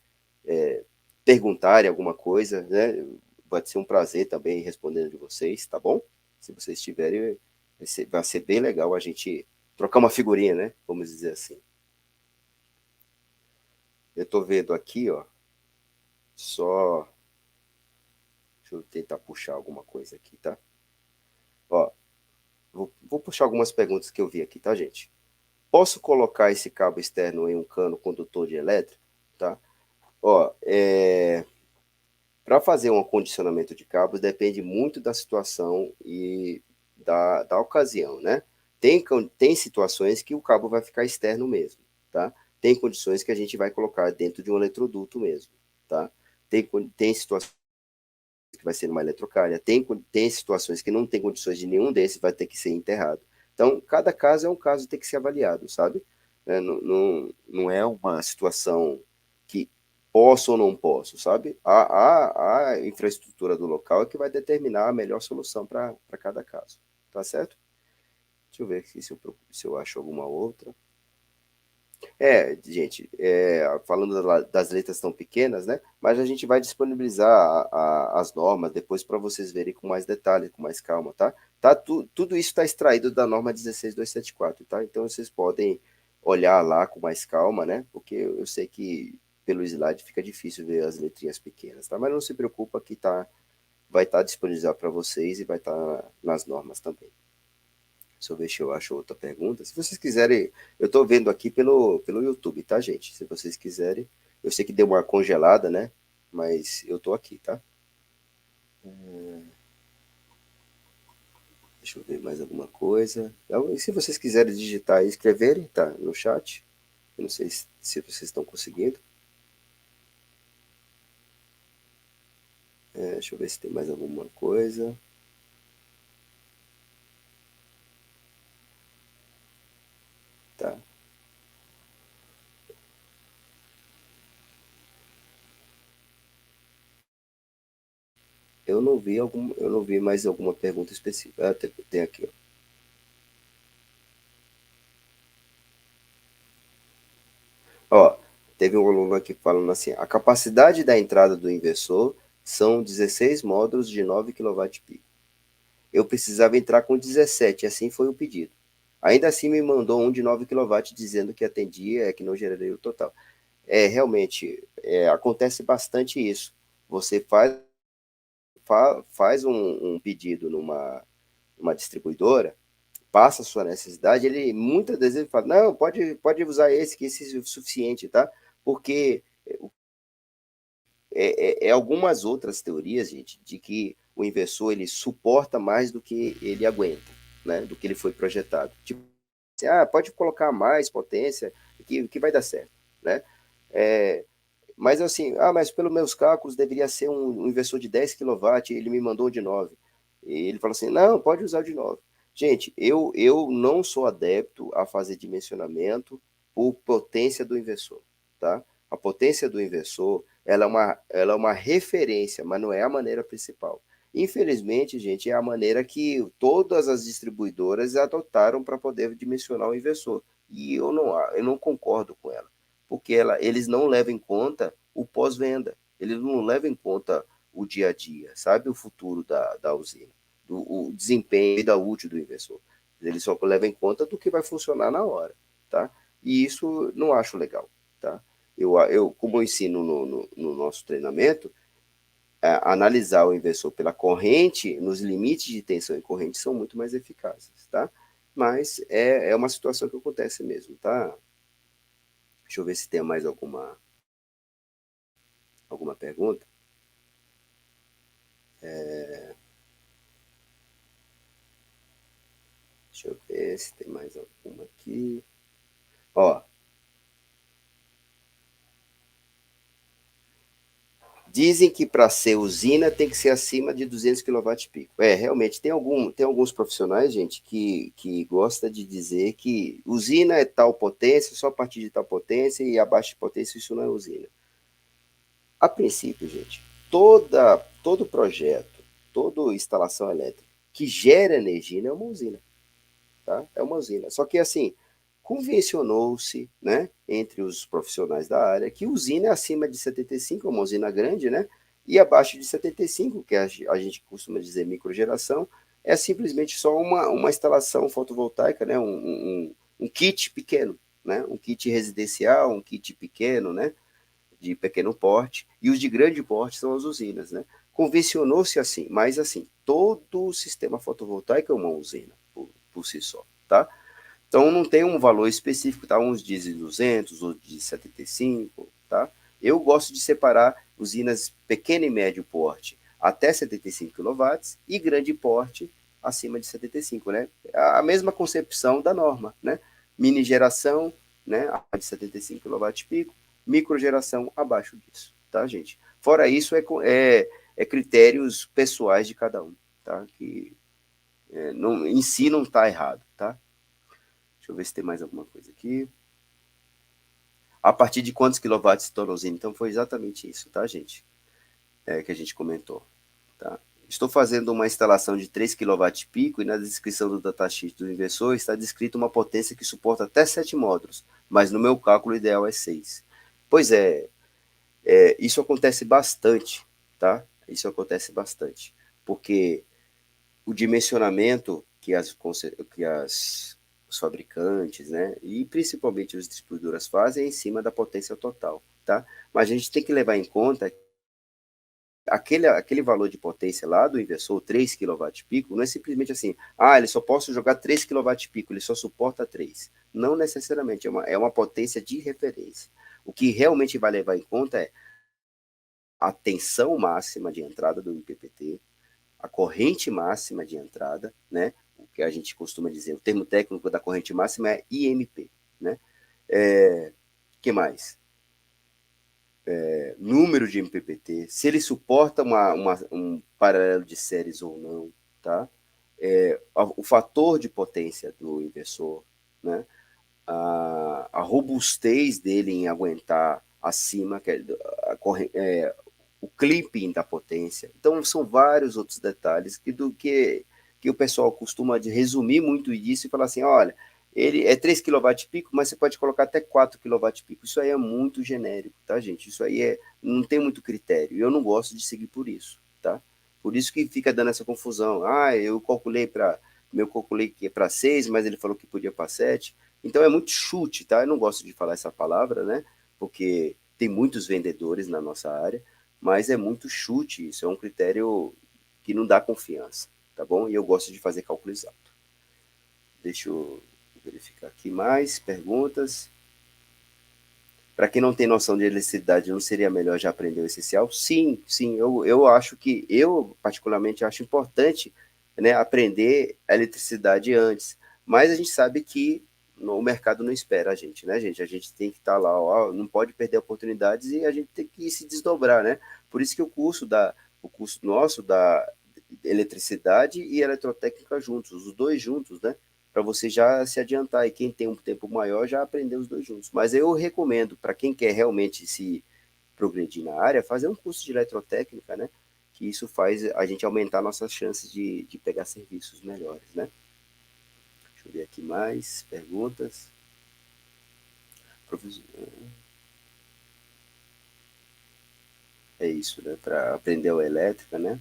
perguntarem alguma coisa, né? Vai ser um prazer também respondendo de vocês, tá bom? Se vocês tiverem, vai ser bem legal a gente trocar uma figurinha, né? Vamos dizer assim. Eu tô vendo aqui, ó, só. Deixa eu tentar puxar alguma coisa aqui, tá? Ó, vou puxar algumas perguntas que eu vi aqui, tá, gente? Posso colocar esse cabo externo em um cano condutor de elétrico, tá? Ó, para fazer um acondicionamento de cabos depende muito da situação e da ocasião, né? Tem situações que o cabo vai ficar externo mesmo, tá? Tem condições que a gente vai colocar dentro de um eletroduto mesmo, tá? Tem situações que vai ser numa eletrocalha, tem situações que não tem condições de nenhum desses, vai ter que ser enterrado. Então, cada caso é um caso que tem que ser avaliado, sabe? Não é uma situação que posso ou não posso, sabe? A infraestrutura do local é que vai determinar a melhor solução para cada caso, tá certo? Deixa eu ver aqui se eu acho alguma outra. Gente, falando das letras tão pequenas, né? Mas a gente vai disponibilizar as normas depois para vocês verem com mais detalhe, com mais calma, tá? Tudo isso está extraído da norma 16274, tá? Então vocês podem olhar lá com mais calma, né? Porque eu sei que pelo slide fica difícil ver as letrinhas pequenas, tá? Mas não se preocupa que vai estar disponibilizado para vocês e vai estar nas normas também. Deixa eu ver se eu acho outra pergunta. Se vocês quiserem, eu estou vendo aqui pelo YouTube, tá, gente? Se vocês quiserem, eu sei que deu uma congelada, né? Mas eu estou aqui, tá? Deixa eu ver mais alguma coisa. Então, e se vocês quiserem digitar e escreverem, tá? No chat. Eu não sei se vocês estão conseguindo. Deixa eu ver se tem mais alguma coisa. Tá. Eu não vi mais alguma pergunta específica. Tem aqui, ó. Ó, teve um aluno aqui falando assim: a capacidade da entrada do inversor são 16 módulos de 9 kW-peak. Eu precisava entrar com 17, assim foi o pedido. Ainda assim me mandou um de 9 kW dizendo que atendia, que não geraria o total. Realmente, acontece bastante isso. Você faz um pedido numa distribuidora, passa a sua necessidade, ele muitas vezes ele fala, não, pode usar esse, que esse é o suficiente, tá? Porque algumas outras teorias, gente, de que o inversor ele suporta mais do que ele aguenta, né? Do que ele foi projetado. Tipo, assim, pode colocar mais potência, que vai dar certo, né? Mas assim, mas pelos meus cálculos deveria ser um inversor de 10 kW, ele me mandou de 9. E ele falou assim, não, pode usar de 9. Gente, eu não sou adepto a fazer dimensionamento por potência do inversor, tá? A potência do inversor, ela é uma referência, mas não é a maneira principal. Infelizmente, gente, é a maneira que todas as distribuidoras adotaram para poder dimensionar o inversor. E eu não concordo com ela, porque eles não levam em conta o pós-venda, eles não levam em conta o dia a dia, sabe? O futuro da usina, o desempenho e vida útil do inversor. Eles só levam em conta do que vai funcionar na hora, tá? E isso não acho legal, tá? Como eu ensino no nosso treinamento, analisar o inversor pela corrente, nos limites de tensão e corrente, são muito mais eficazes, tá? Mas é uma situação que acontece mesmo, tá? Deixa eu ver se tem mais alguma pergunta. Deixa eu ver se tem mais alguma aqui. Ó, dizem que para ser usina tem que ser acima de 200 kW-pico. Realmente, tem alguns profissionais, gente, que gosta de dizer que usina é tal potência, só a partir de tal potência, e abaixo de potência isso não é usina. A princípio, gente, todo projeto, toda instalação elétrica que gera energia é uma usina, tá? É uma usina. Só que, assim, convencionou-se, né, entre os profissionais da área, que usina é acima de 75, uma usina grande, né, e abaixo de 75, que a gente costuma dizer microgeração, é simplesmente só uma instalação fotovoltaica, né, um kit pequeno, né, um kit residencial, um kit pequeno, né, de pequeno porte, e os de grande porte são as usinas, né. Convencionou-se assim, mas assim, todo o sistema fotovoltaico é uma usina, por si só, tá? Então não tem um valor específico, tá? Uns dizem 200, outros dizem 75, tá? Eu gosto de separar usinas pequeno e médio porte até 75 kW e grande porte acima de 75, né? A mesma concepção da norma, né? Mini geração, né, a de 75 kW-pico, microgeração abaixo disso, tá, gente? Fora isso, é critérios pessoais de cada um, tá? Que não, em si não está errado, tá? Deixa eu ver se tem mais alguma coisa aqui. A partir de quantos quilowatts se torna usina? Então foi exatamente isso, tá, gente? Que a gente comentou. Tá? Estou fazendo uma instalação de 3 kW-pico e na descrição do datasheet do inversor está descrito uma potência que suporta até 7 módulos, mas no meu cálculo ideal é 6. Pois isso acontece bastante, tá? Isso acontece bastante, porque o dimensionamento os fabricantes, né, e principalmente os distribuidoras fazem é em cima da potência total, tá? Mas a gente tem que levar em conta aquele valor de potência lá do inversor, 3 kW-pico, não é simplesmente assim, ele só posso jogar 3 kW-pico, ele só suporta 3. Não necessariamente, é uma potência de referência. O que realmente vai levar em conta é a tensão máxima de entrada do IPPT, a corrente máxima de entrada, né? O que a gente costuma dizer, o termo técnico da corrente máxima é IMP, né? Que mais? Número de MPPT, se ele suporta um paralelo de séries ou não, tá? O fator de potência do inversor, né? A robustez dele em aguentar acima, o clipping da potência. Então, são vários outros detalhes que o pessoal costuma resumir muito disso e falar assim, olha, ele é 3 kW-pico, mas você pode colocar até 4 kW-pico. Isso aí é muito genérico, tá, gente? Isso aí não tem muito critério. Eu não gosto de seguir por isso, tá? Por isso que fica dando essa confusão. Eu calculei que é para 6, mas ele falou que podia para 7. Então é muito chute, tá? Eu não gosto de falar essa palavra, né? Porque tem muitos vendedores na nossa área, mas é muito chute. Isso é um critério que não dá confiança, tá bom? E eu gosto de fazer cálculo exato. Deixa eu verificar aqui mais perguntas. Para quem não tem noção de eletricidade, não seria melhor já aprender o essencial? Sim, sim, eu acho que, eu particularmente acho importante, né, aprender a eletricidade antes, mas a gente sabe que o mercado não espera a gente, né, gente? A gente tem que estar lá, ó, não pode perder oportunidades e a gente tem que se desdobrar, né? Por isso que o curso nosso eletricidade e eletrotécnica juntos, os dois juntos, né? Para você já se adiantar. E quem tem um tempo maior já aprendeu os dois juntos. Mas eu recomendo, para quem quer realmente se progredir na área, fazer um curso de eletrotécnica, né? Que isso faz a gente aumentar nossas chances de pegar serviços melhores, né? Deixa eu ver aqui mais perguntas. Professor, é isso, né? Para aprender a elétrica, né?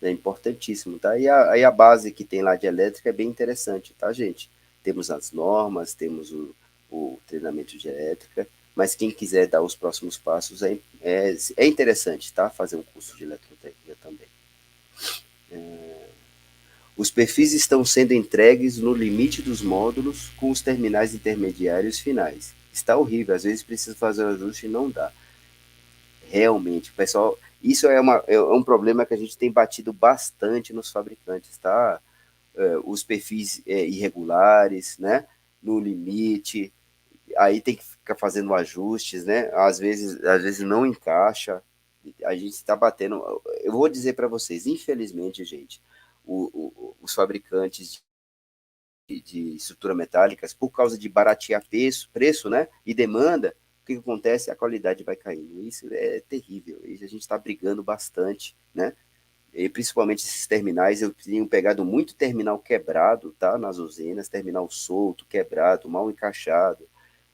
É importantíssimo, tá? Aí a base que tem lá de elétrica é bem interessante, tá, gente? Temos as normas, temos o treinamento de elétrica, mas quem quiser dar os próximos passos é interessante, tá? Fazer um curso de eletrotécnica também. Os perfis estão sendo entregues no limite dos módulos com os terminais intermediários finais. Está horrível, às vezes precisa fazer um ajuste e não dá. Realmente, pessoal, isso é um problema que a gente tem batido bastante nos fabricantes, tá? Os perfis irregulares, né? No limite, aí tem que ficar fazendo ajustes, né? Às vezes não encaixa. A gente está batendo. Eu vou dizer para vocês, infelizmente, gente, os fabricantes de estrutura metálicas, por causa de baratear preço, né? E demanda, o que acontece? A qualidade vai caindo. Isso é terrível. E a gente está brigando bastante, né? E principalmente esses terminais, eu tenho pegado muito terminal quebrado, tá? Nas usinas, terminal solto, quebrado, mal encaixado.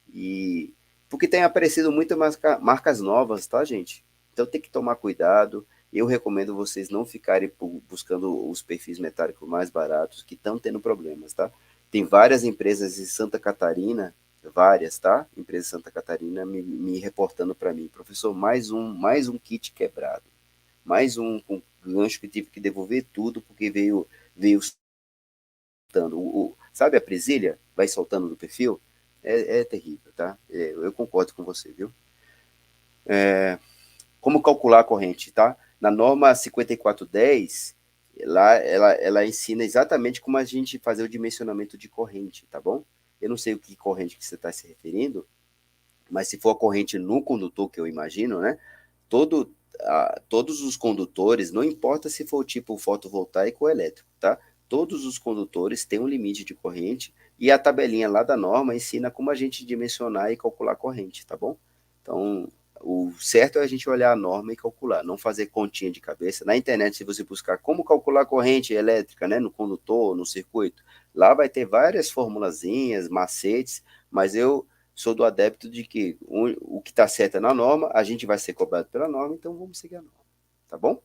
E porque tem aparecido muitas marcas novas, tá, gente? Então tem que tomar cuidado. Eu recomendo vocês não ficarem buscando os perfis metálicos mais baratos que estão tendo problemas, tá? Tem várias empresas em Santa Catarina, várias, tá? Empresa de Santa Catarina me reportando para mim, professor, mais um kit quebrado, mais um com gancho que tive que devolver tudo porque veio soltando. Sabe a presilha? Vai soltando do perfil? É terrível, tá? Eu concordo com você, viu? Como calcular a corrente, tá? Na norma 5410, ela ensina exatamente como a gente fazer o dimensionamento de corrente, tá bom? Eu não sei o que corrente que você está se referindo, mas se for a corrente no condutor, que eu imagino, né? Todos os condutores, não importa se for o tipo fotovoltaico ou elétrico, tá? Todos os condutores têm um limite de corrente e a tabelinha lá da norma ensina como a gente dimensionar e calcular a corrente, tá bom? Então, o certo é a gente olhar a norma e calcular, não fazer continha de cabeça. Na internet, se você buscar como calcular a corrente elétrica, né, no condutor, no circuito, lá vai ter várias formulazinhas, macetes, mas eu sou do adepto de que o que está certo é na norma, a gente vai ser cobrado pela norma, então vamos seguir a norma, tá bom?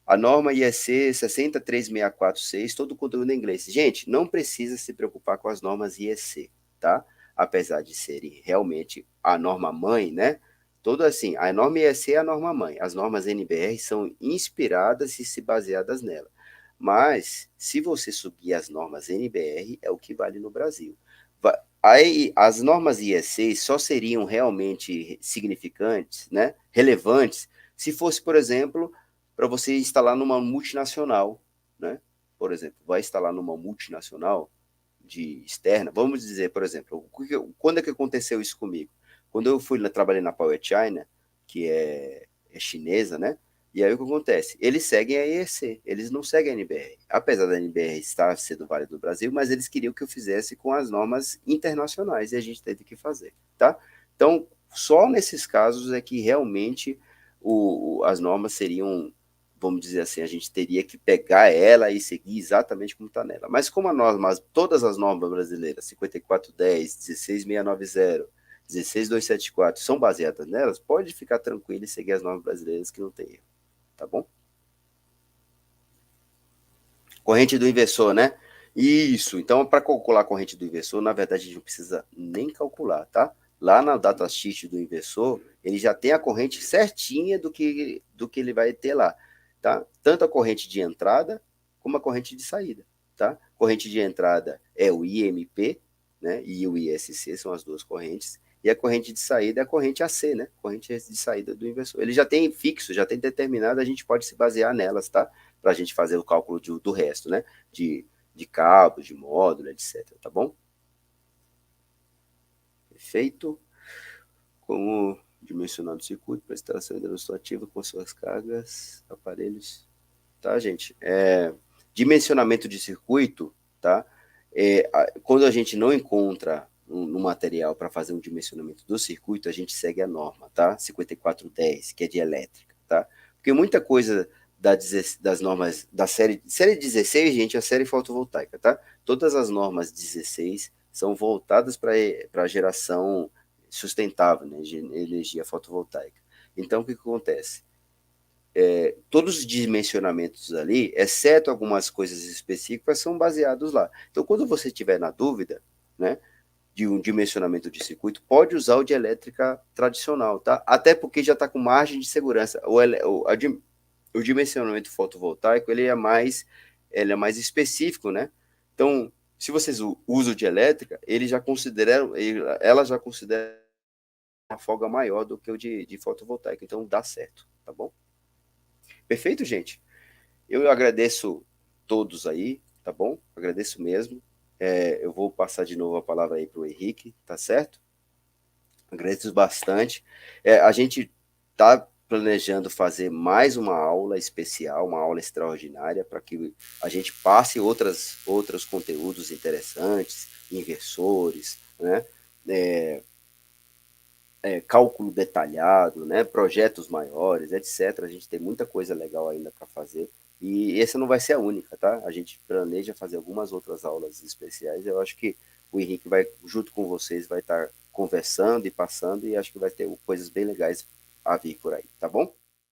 A norma IEC 63646, todo o conteúdo em inglês. Gente, não precisa se preocupar com as normas IEC, tá? Apesar de serem realmente a norma mãe, né? Todo assim, a norma IEC é a norma mãe. As normas NBR são inspiradas e se baseadas nela. Mas, se você seguir as normas NBR, é o que vale no Brasil. Aí, as normas IEC só seriam realmente significantes, né? Relevantes, se fosse, por exemplo, para você instalar numa multinacional, né? Por exemplo, vai instalar numa multinacional de externa. Vamos dizer, por exemplo, quando é que aconteceu isso comigo? Quando eu trabalhei na Power China, que é chinesa, né? E aí o que acontece? Eles seguem a IEC, eles não seguem a NBR. Apesar da NBR estar sendo válida do Brasil, mas eles queriam que eu fizesse com as normas internacionais e a gente teve que fazer, tá? Então, só nesses casos é que realmente as normas seriam, vamos dizer assim, a gente teria que pegar ela e seguir exatamente como está nela. Mas como todas as normas brasileiras, 5410, 16690, 16274, são baseadas nelas, pode ficar tranquilo e seguir as normas brasileiras que não tem erro, tá bom? Corrente do inversor, né? Isso. Então, para calcular a corrente do inversor, na verdade, a gente não precisa nem calcular, tá? Lá na datasheet do inversor, ele já tem a corrente certinha do que ele vai ter lá, tá? Tanto a corrente de entrada como a corrente de saída, tá? Corrente de entrada é o IMP, né? E o ISC são as duas correntes. E a corrente de saída é a corrente AC, né? Corrente de saída do inversor. Ele já tem fixo, já tem determinado, a gente pode se basear nelas, tá? Para a gente fazer o cálculo do resto, né? De cabo, de módulo, etc. Tá bom? Perfeito. Como Dimensionando o circuito para instalação demonstrativa com suas cargas, aparelhos. Tá, gente? Dimensionamento de circuito, tá? Quando a gente não encontra no material para fazer um dimensionamento do circuito, a gente segue a norma, tá? 5410, que é de elétrica, tá? Porque muita coisa das normas da série 16, gente, é a série fotovoltaica, tá? Todas as normas 16 são voltadas para a geração sustentável, né, de energia fotovoltaica. Então, o que acontece? Todos os dimensionamentos ali, exceto algumas coisas específicas, são baseados lá. Então, quando você estiver na dúvida, né, de um dimensionamento de circuito, pode usar o de elétrica tradicional, tá? Até porque já está com margem de segurança. O dimensionamento fotovoltaico, ele é mais específico, né? Então, se vocês usam o de elétrica, ela já considera uma folga maior do que o de fotovoltaico. Então, dá certo, tá bom? Perfeito, gente? Eu agradeço todos aí, tá bom? Agradeço mesmo. Eu vou passar de novo a palavra aí para o Henrique, tá certo? Agradeço bastante. A gente está planejando fazer mais uma aula especial, uma aula extraordinária, para que a gente passe outros conteúdos interessantes, inversores, né? Cálculo detalhado, né? Projetos maiores, etc. A gente tem muita coisa legal ainda para fazer. E essa não vai ser a única, tá? A gente planeja fazer algumas outras aulas especiais. Eu acho que o Henrique vai, junto com vocês, vai estar conversando e passando, e acho que vai ter coisas bem legais a vir por aí, tá bom?